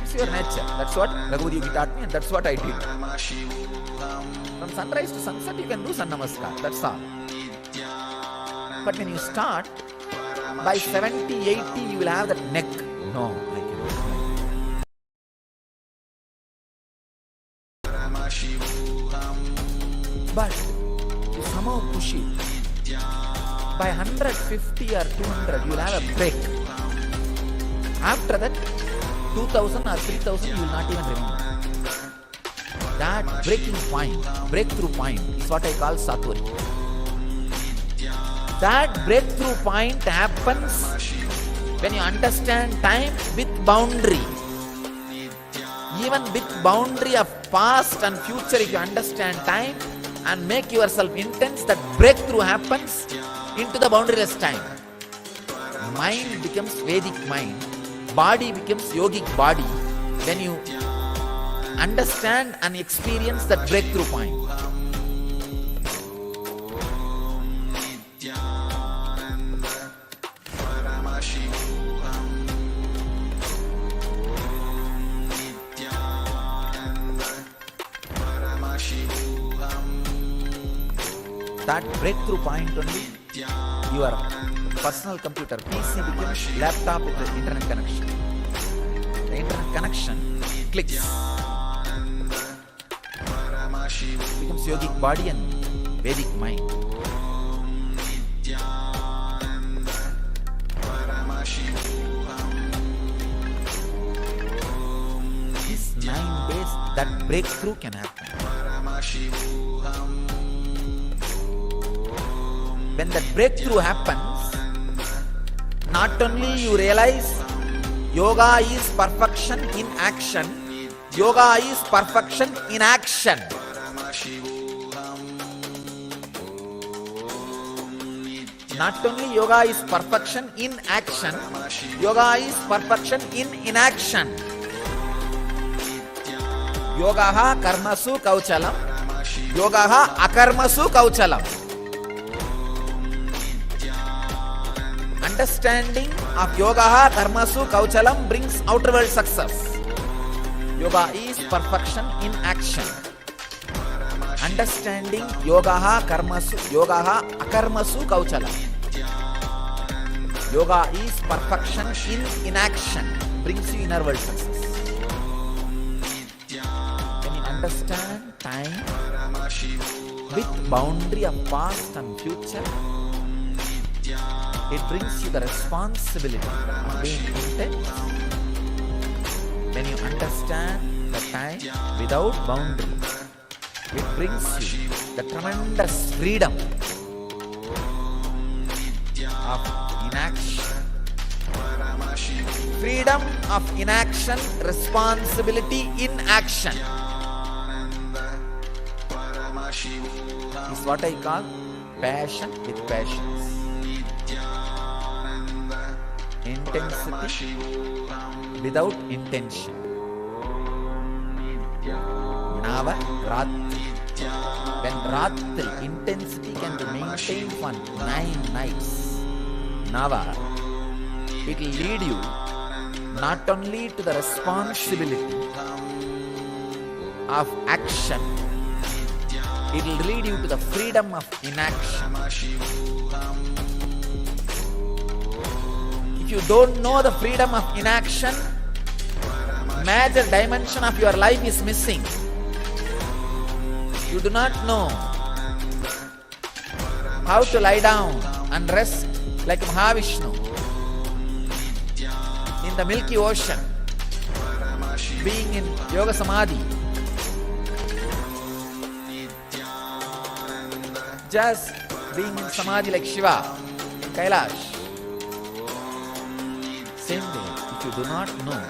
It's your nature. That's what Raghuvi taught me, and that's what I did. From sunrise to sunset, you can do Sun Namaskar. That's all. But when you start, by 70, 80, you will have that neck. No, I cannot. But you somehow push it. By 150 or 200, you will have a break. After that, 2000 or 3000, you will not even remember. That breaking point, breakthrough point is what I call Satwari. That breakthrough point happens when you understand time with boundary. Even with boundary of past and future, if you understand time and make yourself intense, that breakthrough happens into the boundaryless time. Mind becomes Vedic mind, body becomes yogic body when you understand and experience that breakthrough point. That breakthrough point only, your personal computer, PC becomes laptop with the internet connection. The internet connection clicks. Becomes yogic body and Vedic mind. These 9 days, that breakthrough can happen. When that breakthrough happens, not only you realize yoga is perfection in action, yoga is perfection in action. Not only yoga is perfection in action, yoga is perfection in inaction. Yogaha karmasu kauchalam, yogaha akarmasu kauchalam. Understanding of yogaha karmasu kauchalam brings outer world success. Yoga is perfection in action. Understanding yogaha akarmasu kauchalam. Yoga is perfection in inaction, brings you inner world success. When you understand time with boundary of past and future, it brings you the responsibility of being intense. When you understand the time without boundary, it brings you the tremendous freedom of inaction. Freedom of inaction, responsibility in action is what I call passion with patience. Intensity without intention. Nava Ratri. When Ratri, intensity can be maintained for 9 nights. Nava, it will lead you not only to the responsibility of action, it will lead you to the freedom of inaction. If you don't know the freedom of inaction, major dimension of your life is missing. You do not know how to lie down and rest like Mahavishnu in the Milky Ocean, being in Yoga Samadhi. Just being in Samadhi like Shiva, Kailash. Same way, if you do not know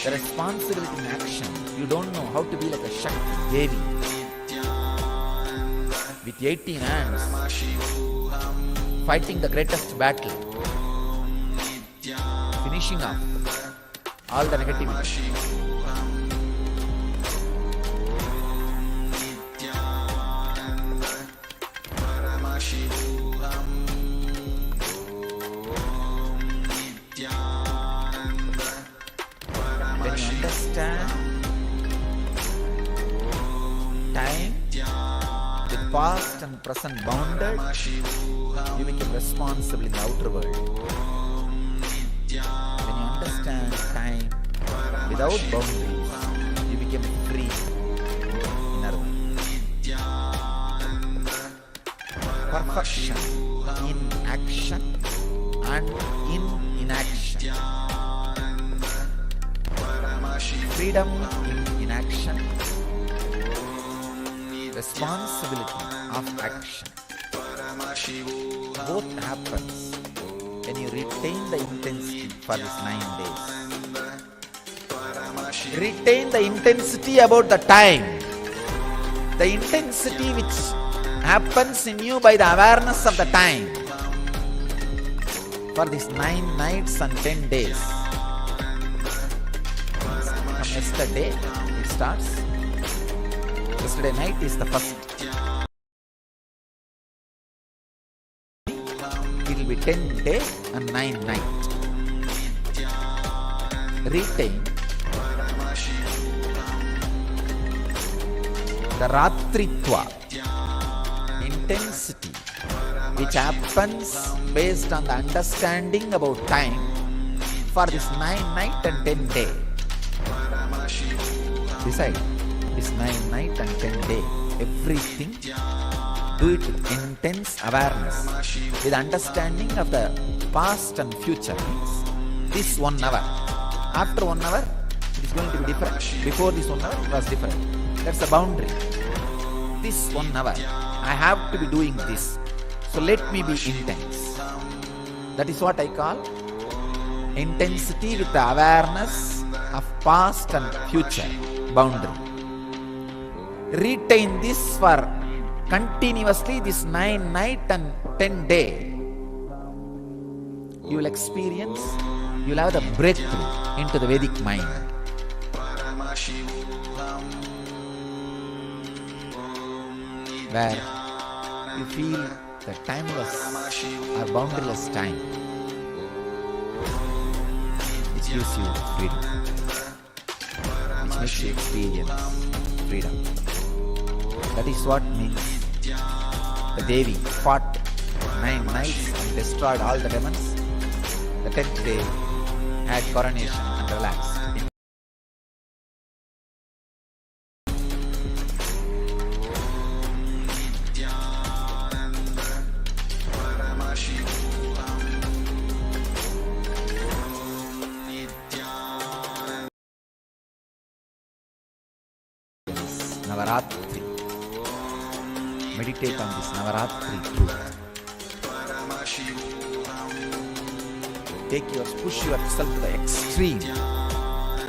The responsibility in action. You don't know how to be like a Shakti Devi with 18 hands, fighting the greatest battle, finishing off all the negativity. When you understand time with past and present bounded, you become responsible in the outer world. When you understand time without boundaries, you become free in inner world. Perfection in action and in inaction. Freedom in inaction. Responsibility of action. Both happens when you retain the intensity for these 9 days. Retain the intensity about the time. The intensity which happens in you by the awareness of the time. For these 9 nights and 10 days. From yesterday it starts. Yesterday night is the first. It will be 10 day and 9 night. Retain the Ratritva intensity which happens based on the understanding about time for this 9 night and 10 day. Decide this 9 night and 10 day, everything do it with intense awareness, with understanding of the past and future. Means this 1 hour, after 1 hour it is going to be different. Before this 1 hour it was different. That's the boundary. This 1 hour I have to be doing this, so let me be intense. That is what I call intensity with the awareness of past and future boundary. Retain this for continuously this 9 night and 10 day. You will experience, you will have the breakthrough into the Vedic mind. Where you feel the timeless or boundaryless time, which gives you freedom, which makes you experience freedom. That is what means the Devi fought 9 nights and destroyed all the demons. The 10th day had coronation and relaxed. Navaratri. Meditate on this Navaratri truth. Push yourself to the extreme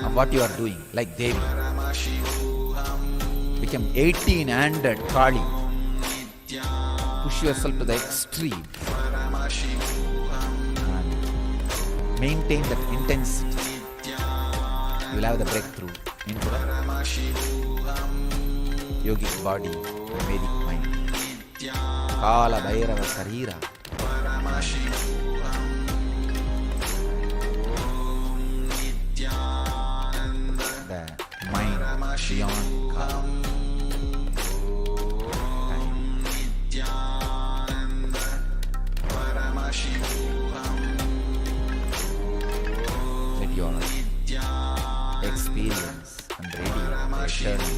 of what you are doing, like Devi. Become 18-handed Kali. Push yourself to the extreme and maintain that intensity. You will have the breakthrough into the yogic body and Vedic mind. Kala Bhairava Sarira. The mind beyond Kala. Let your experience and radiate eternal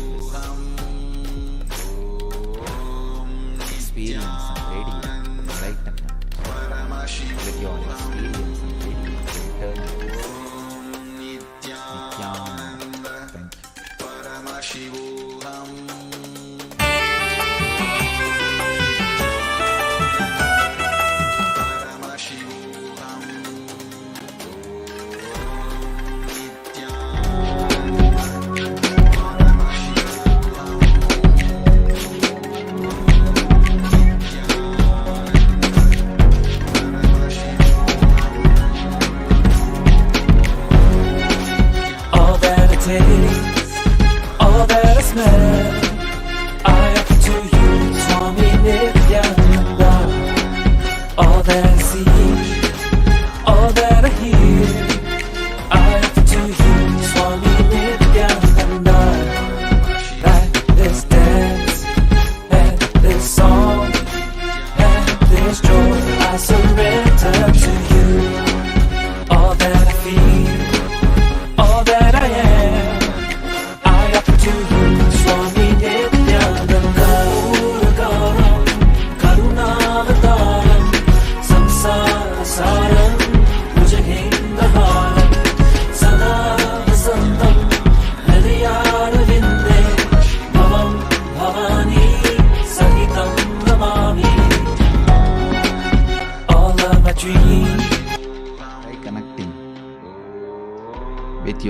experience and radiate enlightenment. Let your experience and radiate eternal bliss. Nityananda. Thank you.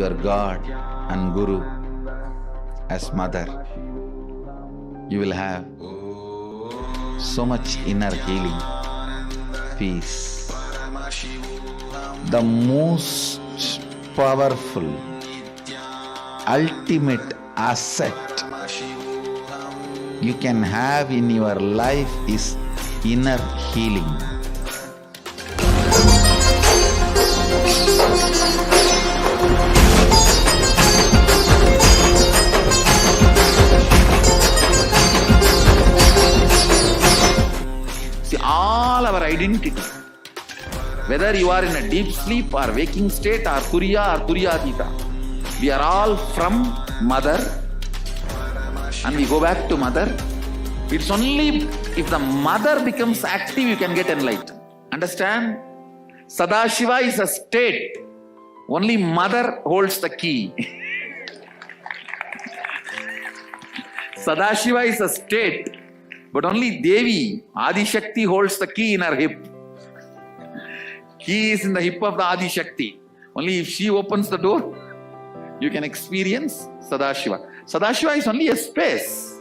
your God and Guru as mother, you will have so much inner healing, peace. The most powerful, ultimate asset you can have in your life is inner healing. See, all our identity, whether you are in a deep sleep or waking state or Turiya or Turiyatita, we are all from mother and we go back to mother. It's only if the mother becomes active you can get enlightened. Understand? Sadashiva is a state. Only mother holds the key. Sadashiva is a state, but only Devi, Adi Shakti, holds the key in her hip. Key is in the hip of the Adi Shakti. Only if she opens the door, you can experience Sadashiva. Sadashiva is only a space.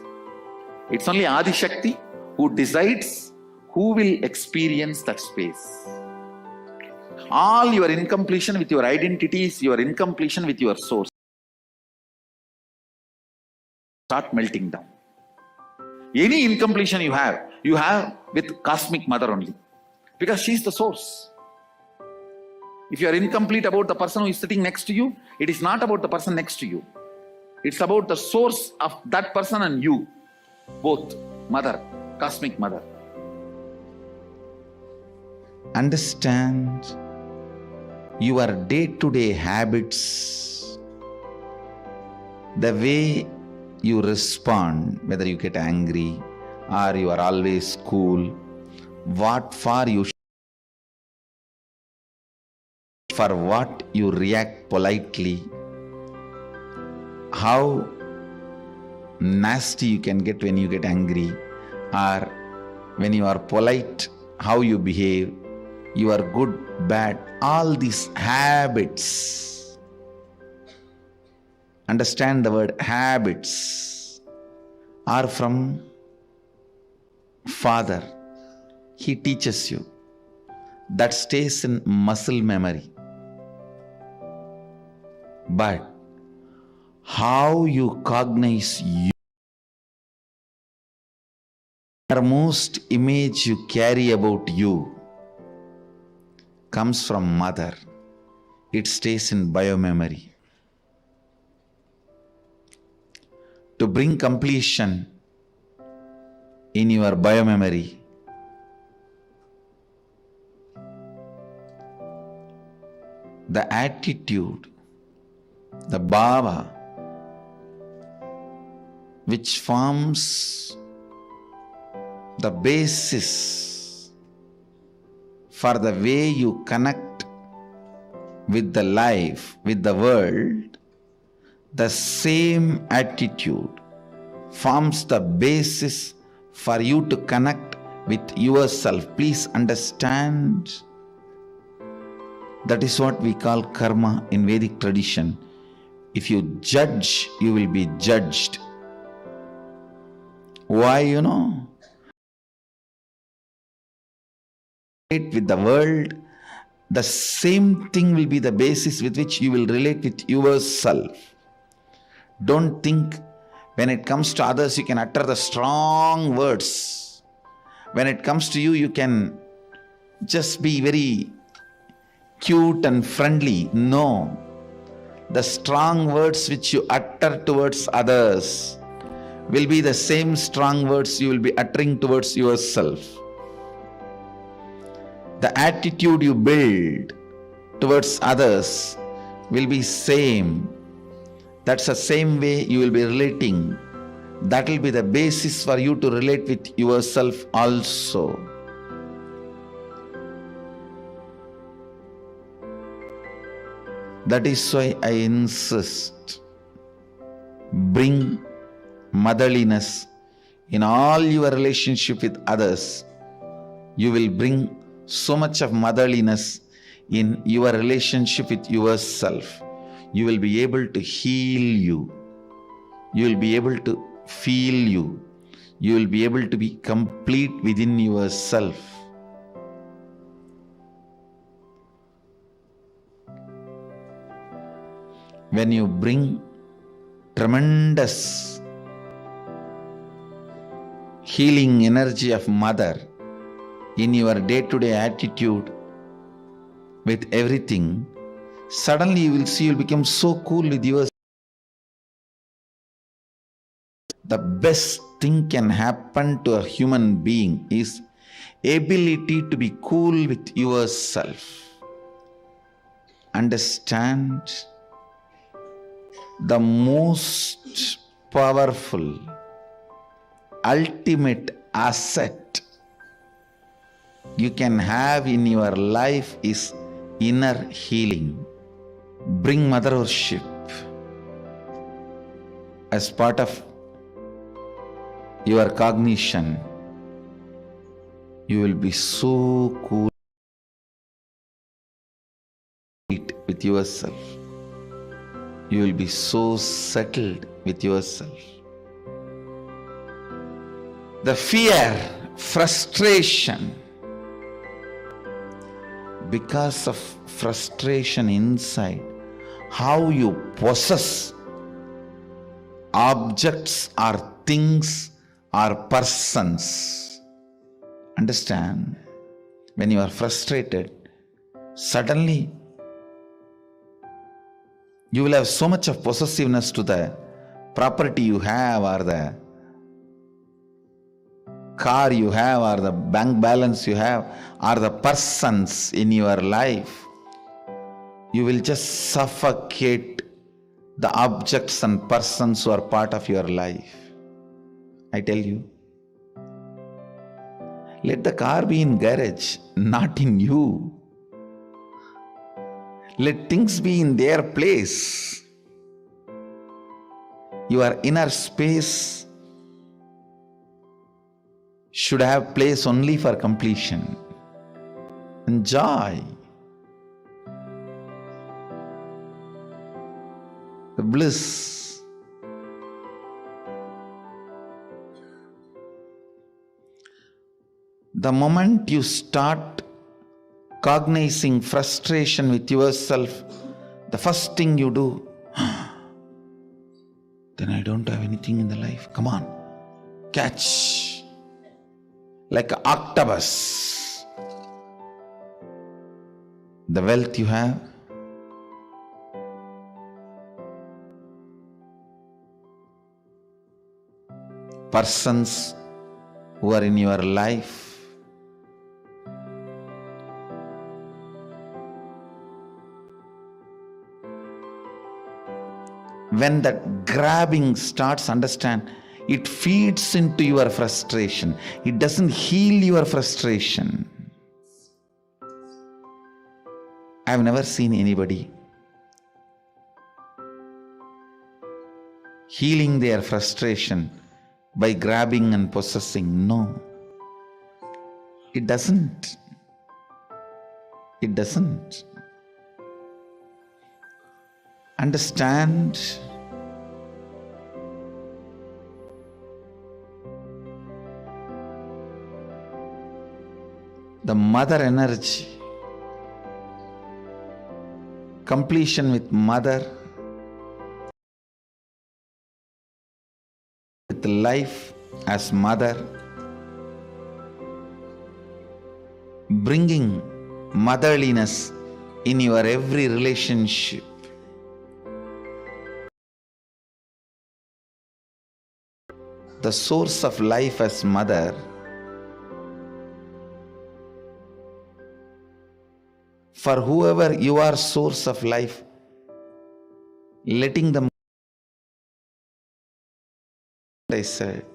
It's only Adi Shakti who decides who will experience that space. All your incompletion with your identities, your incompletion with your source, start melting down. Any incompletion you have with Cosmic Mother only. Because she is the source. If you are incomplete about the person who is sitting next to you, it is not about the person next to you. It's about the source of that person and you. Both. Mother. Cosmic Mother. Understand your day-to-day habits, the way you respond, whether you get angry or you are always cool, what for you, for what you react politely, how nasty you can get when you get angry, or when you are polite, how you behave, you are good, bad, all these habits. Understand the word habits are from Father. He teaches you. That stays in muscle memory. But how you cognize you, the most image you carry about you comes from Mother. It stays in biomemory. To bring completion in your biomemory, the attitude, the bhava, which forms the basis for the way you connect with the life, with the world, the same attitude forms the basis for you to connect with yourself. Please understand, that is what we call karma in Vedic tradition. If you judge, you will be judged. Why, with the world, the same thing will be the basis with which you will relate with yourself. Don't think when it comes to others you can utter the strong words. When it comes to you, you can just be very cute and friendly. No. The strong words which you utter towards others will be the same strong words you will be uttering towards yourself. The attitude you build towards others will be same. That's the same way you will be relating. That will be the basis for you to relate with yourself also. That is why I insist, bring motherliness in all your relationship with others. You will bring so much of motherliness in your relationship with yourself. You will be able to heal you. You will be able to feel you. You will be able to be complete within yourself. When you bring tremendous healing energy of mother in your day-to-day attitude with everything, suddenly you will see you'll become so cool with yourself. The best thing can happen to a human being is ability to be cool with yourself. Understand, the most powerful, ultimate asset you can have in your life is inner healing. Bring mother worship as part of your cognition. You will be so cool with yourself. You will be so settled with yourself. The fear, frustration, because of frustration inside, how you possess objects or things or persons. Understand? When you are frustrated, suddenly you will have so much of possessiveness to the property you have, or the car you have, or the bank balance you have, or the persons in your life. You will just suffocate the objects and persons who are part of your life. I tell you, let the car be in garage, not in you. Let things be in their place. Your inner space should have place only for completion and joy. The bliss. The moment you start cognizing frustration with yourself, the first thing you do, then I don't have anything in the life. Come on, catch. Like an octopus. The wealth you have, persons who are in your life, when that grabbing starts, understand, it feeds into your frustration. It doesn't heal your frustration. I've never seen anybody healing their frustration by grabbing and possessing. No. It doesn't. It doesn't. Understand, the mother energy, completion with mother, with life as mother, bringing motherliness in your every relationship. The source of life as mother, for whoever you are source of life, letting them, I said,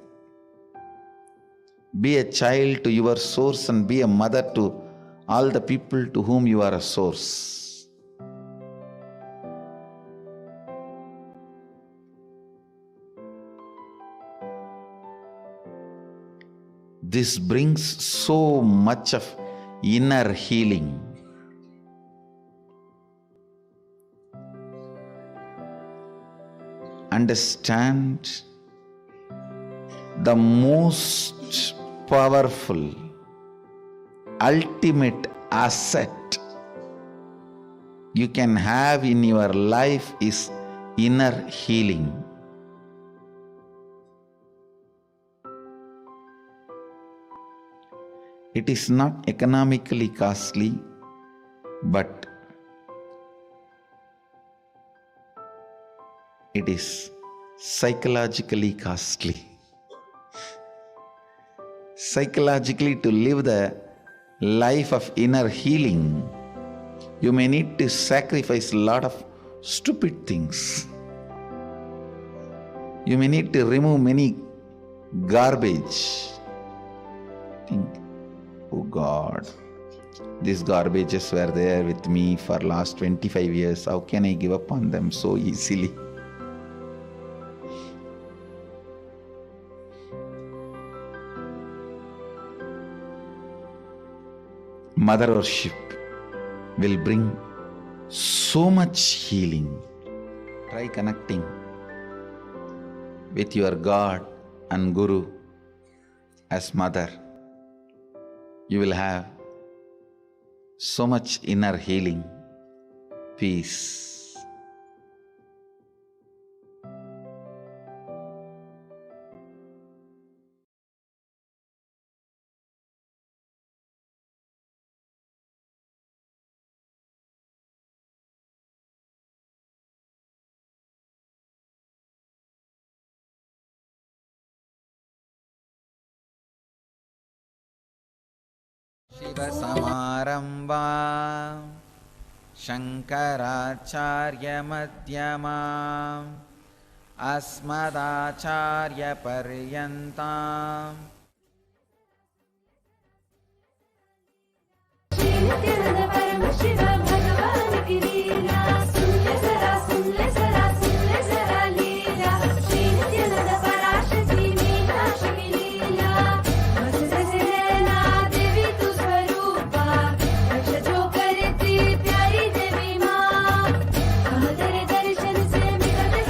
be a child to your source and be a mother to all the people to whom you are a source. This brings so much of inner healing. understand the most powerful, ultimate asset you can have in your life is inner healing. It is not economically costly, but it is psychologically costly. Psychologically, to live the life of inner healing, you may need to sacrifice a lot of stupid things. You may need to remove many garbage. Think, oh God, these garbages were there with me for last 25 years. How can I give up on them so easily? Mother worship will bring so much healing. Try connecting with your God and Guru as mother. You will have so much inner healing, peace. शिवसमारम्भां शङ्कराचार्यमध्यमाम् अस्मदाचार्यपर्यन्ताम् नित्यानंद परम शिव भगवान की लीला सुन ले जरा लीला श्री नित्यानंद पराशक्ति मीनाक्षी की लीला बस जैसे नैना देवी तू स्वरूपा रक्ष जो करती प्यारी देवी माँ हम तेरे दर्शन से मिलते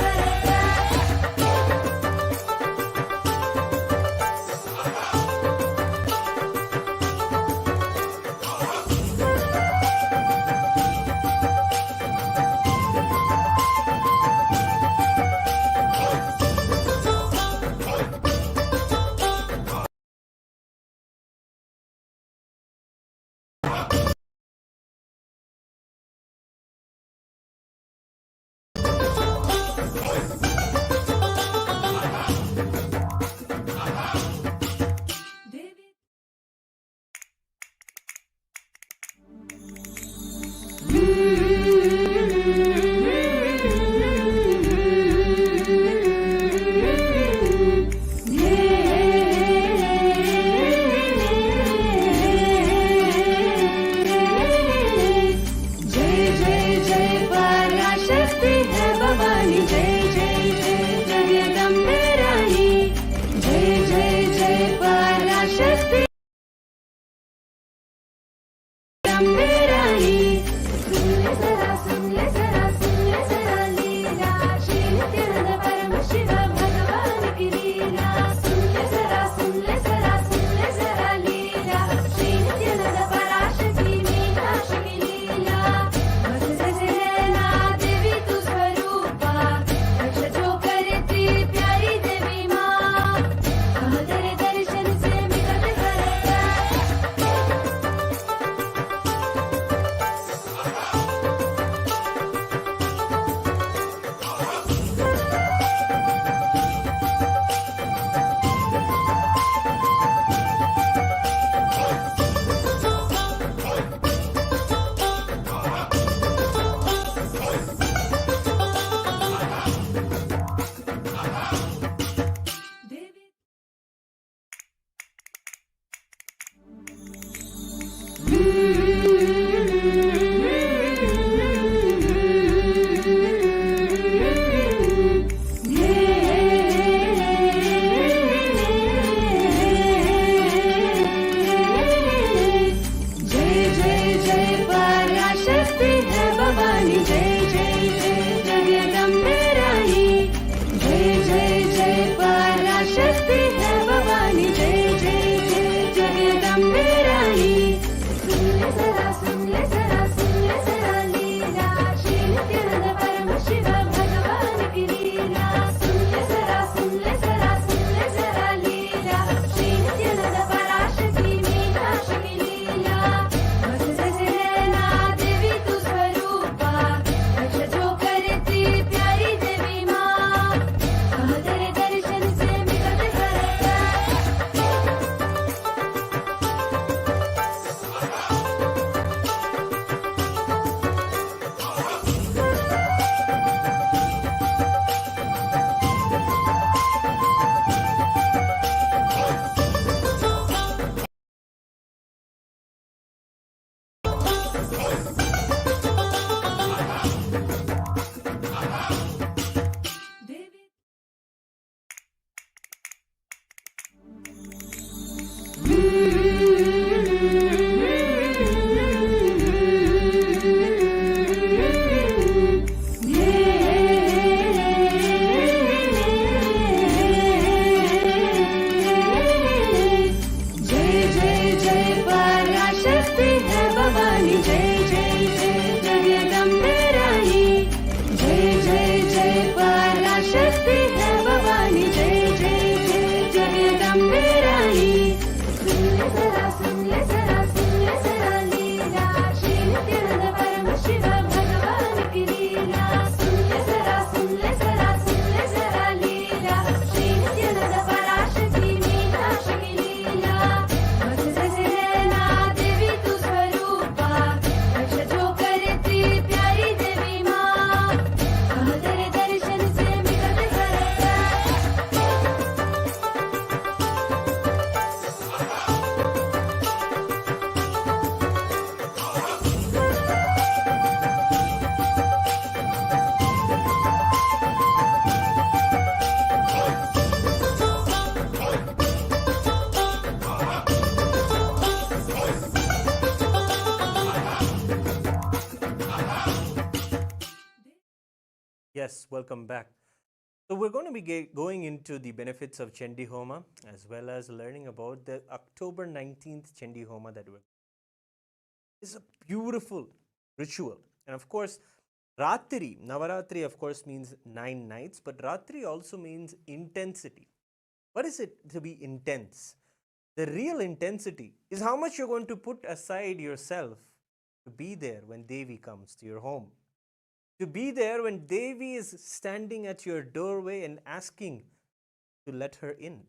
जरा सुन ले जरा लीला श्री नित्यानंद परम शिव भगवान की लीला सुन ले जरा लीला श्री नित्यानंद पराशक्ति मीनाक्षी की लीला मत जैसे नैना देवी तू स्वरूपा रक्षा जो करती प्यारी देवी माँ तेरे दर्शन से मिलते सरता Yes, welcome back. So we're going to be going into the benefits of Chandi Homa as well as learning about the October 19th Chandi Homa that we're. It's a beautiful ritual. And of course, Ratri, Navaratri of course means 9 nights, but Ratri also means intensity. What is it to be intense? The real intensity is how much you're going to put aside yourself to be there when Devi comes to your home. To be there when Devi is standing at your doorway and asking to let her in.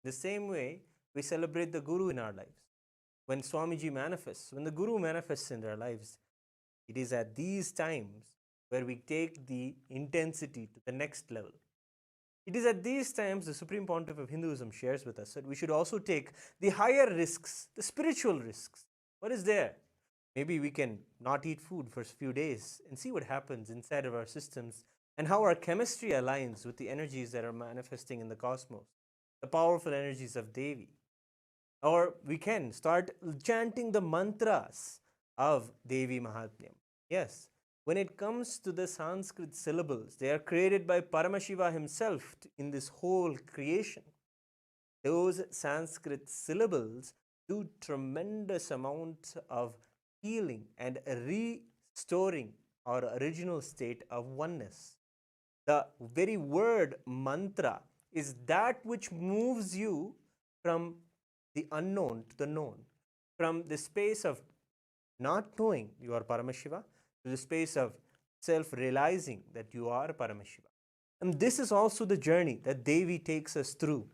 The same way we celebrate the Guru in our lives. When Swamiji manifests, when the Guru manifests in their lives, it is at these times where we take the intensity to the next level. It is at these times the Supreme Pontiff of Hinduism shares with us that we should also take the higher risks, the spiritual risks. What is there? Maybe we can not eat food for a few days and see what happens inside of our systems and how our chemistry aligns with the energies that are manifesting in the cosmos, the powerful energies of Devi. Or we can start chanting the mantras of Devi Mahatmyam. Yes, when it comes to the Sanskrit syllables, they are created by Paramashiva himself in this whole creation. Those Sanskrit syllables do tremendous amount of healing and restoring our original state of oneness. The very word mantra is that which moves you from the unknown to the known, from the space of not knowing you are Paramashiva to the space of self-realizing that you are Paramashiva. And this is also the journey that Devi takes us through.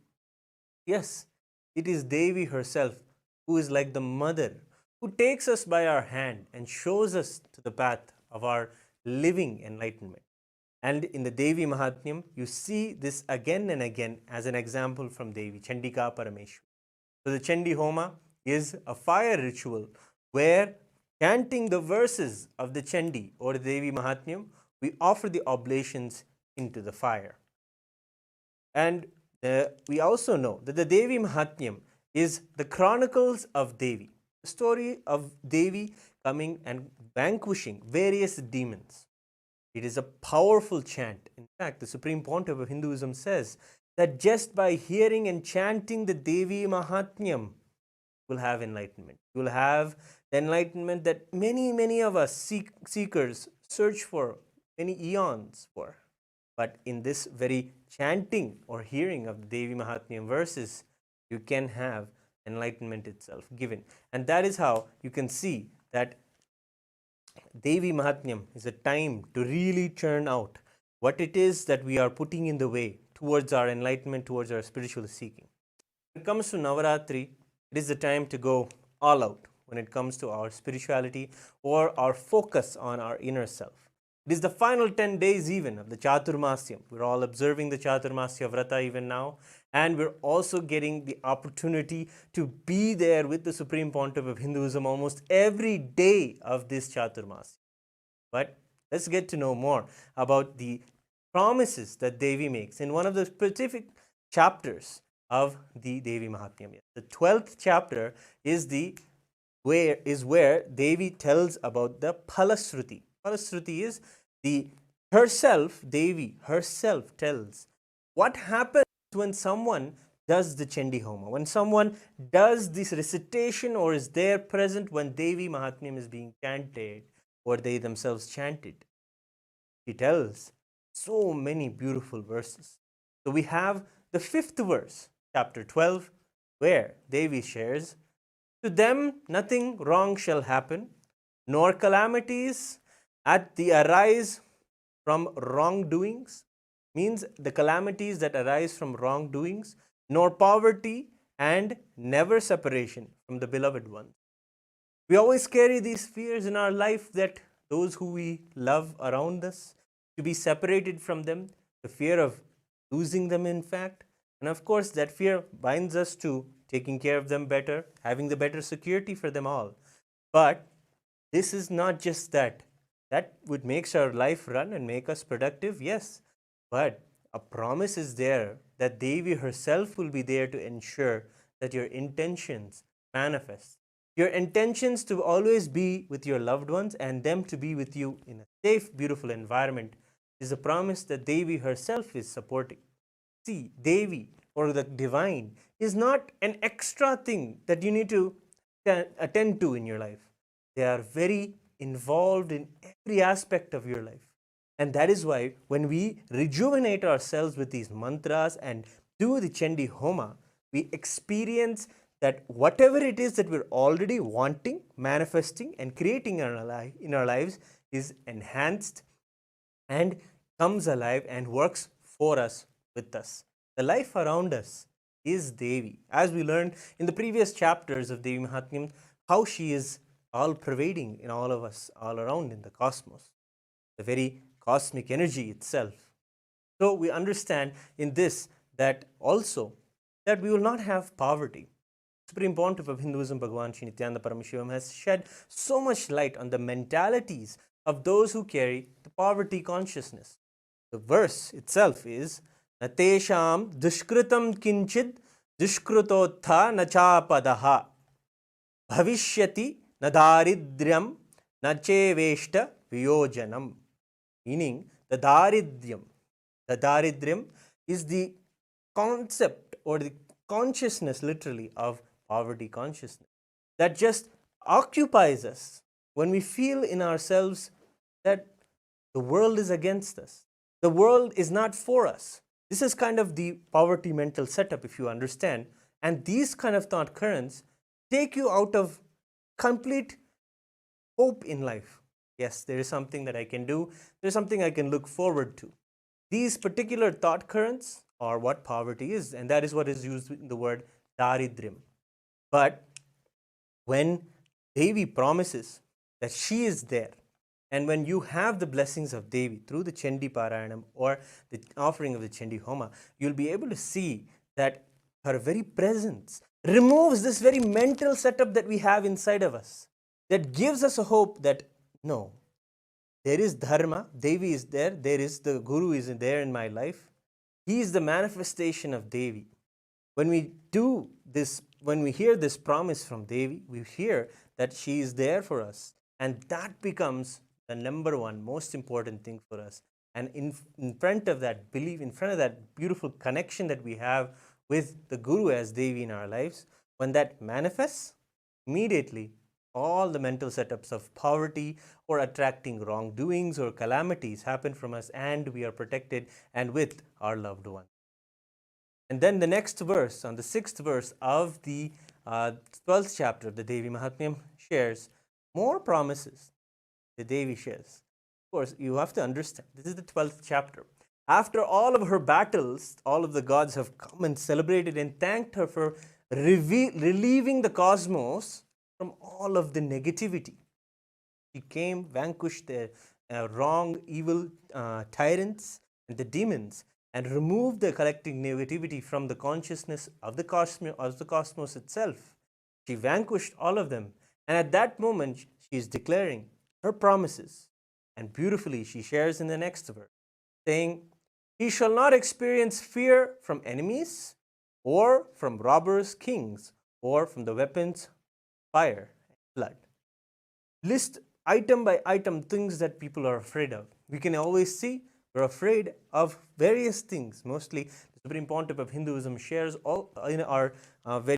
Yes, it is Devi herself who is like the mother who takes us by our hand and shows us to the path of our living enlightenment. And in the Devi Mahatmyam, you see this again and again as an example from Devi, Chandika Parameshwari. So the Chandi Homa is a fire ritual where, chanting the verses of the Chandi or the Devi Mahatmyam, we offer the oblations into the fire. And we also know that the Devi Mahatmyam is the chronicles of Devi. The story of Devi coming and vanquishing various demons. It is a powerful chant. In fact, the Supreme Pontiff of Hinduism says that just by hearing and chanting the Devi Mahatmyam, you will have enlightenment. You will have the enlightenment that many of us seekers search for many eons for. But in this very chanting or hearing of the Devi Mahatmyam verses, you can have enlightenment itself given. And that is how you can see that Devi Mahatmyam is a time to really churn out what it is that we are putting in the way towards our enlightenment, towards our spiritual seeking. When it comes to Navaratri, it is the time to go all out when it comes to our spirituality or our focus on our inner self. It is the final 10 days even of the Chaturmasyam. We're all observing the Chaturmasya Vrata even now, and we're also getting the opportunity to be there with the Supreme Pontiff of Hinduism almost every day of this Chaturmasya. But let's get to know more about the promises that Devi makes in one of the specific chapters of the Devi Mahatmyam. The 12th chapter is where Devi tells about the Phalasruti. Phalasruti is Devi herself tells what happens when someone does the Chandi Homa, when someone does this recitation or is there present when Devi Mahatmyam is being chanted or they themselves chant it. She tells so many beautiful verses. So we have the 5th verse, chapter 12, where Devi shares To them nothing wrong shall happen, nor calamities at the arise from wrongdoings, means the calamities that arise from wrongdoings, nor poverty, and never separation from the beloved ones. We always carry these fears in our life that those who we love around us, to be separated from them, the fear of losing them, in fact. And of course, that fear binds us to taking care of them better, having the better security for them all. But this is not just that. That would make our life run and make us productive, yes. But a promise is there that Devi herself will be there to ensure that your intentions manifest. Your intentions to always be with your loved ones and them to be with you in a safe, beautiful environment is a promise that Devi herself is supporting. See, Devi or the divine is not an extra thing that you need to attend to in your life. They are very involved in every aspect of your life. And that is why when we rejuvenate ourselves with these mantras and do the Chandi Homa, we experience that whatever it is that we're already wanting, manifesting, and creating in our lives is enhanced and comes alive and works for us, with us. The life around us is Devi. As we learned in the previous chapters of Devi Mahatmyam, how she is all pervading in all of us, all around in the cosmos, the very cosmic energy itself. So we understand in this that also that we will not have poverty. Supreme Pontiff of Hinduism, Bhagavan Sri Nityananda Paramashivam, has shed so much light on the mentalities of those who carry the poverty consciousness. The verse itself is Natesham dushkritam kinchid dushkrutotha nachapadaha bhavishyati nadaridryam nacheveshta viyojanam. Meaning the daridryam is the concept or the consciousness literally of poverty consciousness that just occupies us when we feel in ourselves that the world is against us. The world is not for us. This is kind of the poverty mental setup, if you understand. And these kind of thought currents take you out of complete hope in life. Yes, there is something that I can do. There's something I can look forward to. These particular thought currents are what poverty is, and that is what is used in the word daridryam. But when Devi promises that she is there, and when you have the blessings of Devi through the Chandi Parayanam or the offering of the Chandi Homa, you'll be able to see that her very presence removes this very mental setup that we have inside of us, that gives us a hope that no, there is dharma, Devi is there, there is the Guru is there in my life. He is the manifestation of Devi. When we do this, when we hear this promise from Devi, we hear that she is there for us. And that becomes the number one most important thing for us. And in front of that belief, in front of that beautiful connection that we have with the Guru as Devi in our lives, when that manifests, immediately all the mental setups of poverty or attracting wrongdoings or calamities happen from us, and we are protected and with our loved one. And then the next verse, on the 6th verse of the 12th chapter of the Devi Mahatmyam, shares more promises the Devi shares. Of course, you have to understand, this is the 12th chapter. After all of her battles, all of the gods have come and celebrated and thanked her for relieving the cosmos from all of the negativity. She came, vanquished the wrong, evil tyrants and the demons, and removed the collective negativity from the consciousness of the cosmos itself. She vanquished all of them. And at that moment, she is declaring her promises. And beautifully, she shares in the next verse, saying, "He shall not experience fear from enemies, or from robbers, kings, or from the weapons, fire, and blood." List item by item things that people are afraid of. We can always see we're afraid of various things. Mostly, the Supreme Pontiff of Hinduism shares all in our very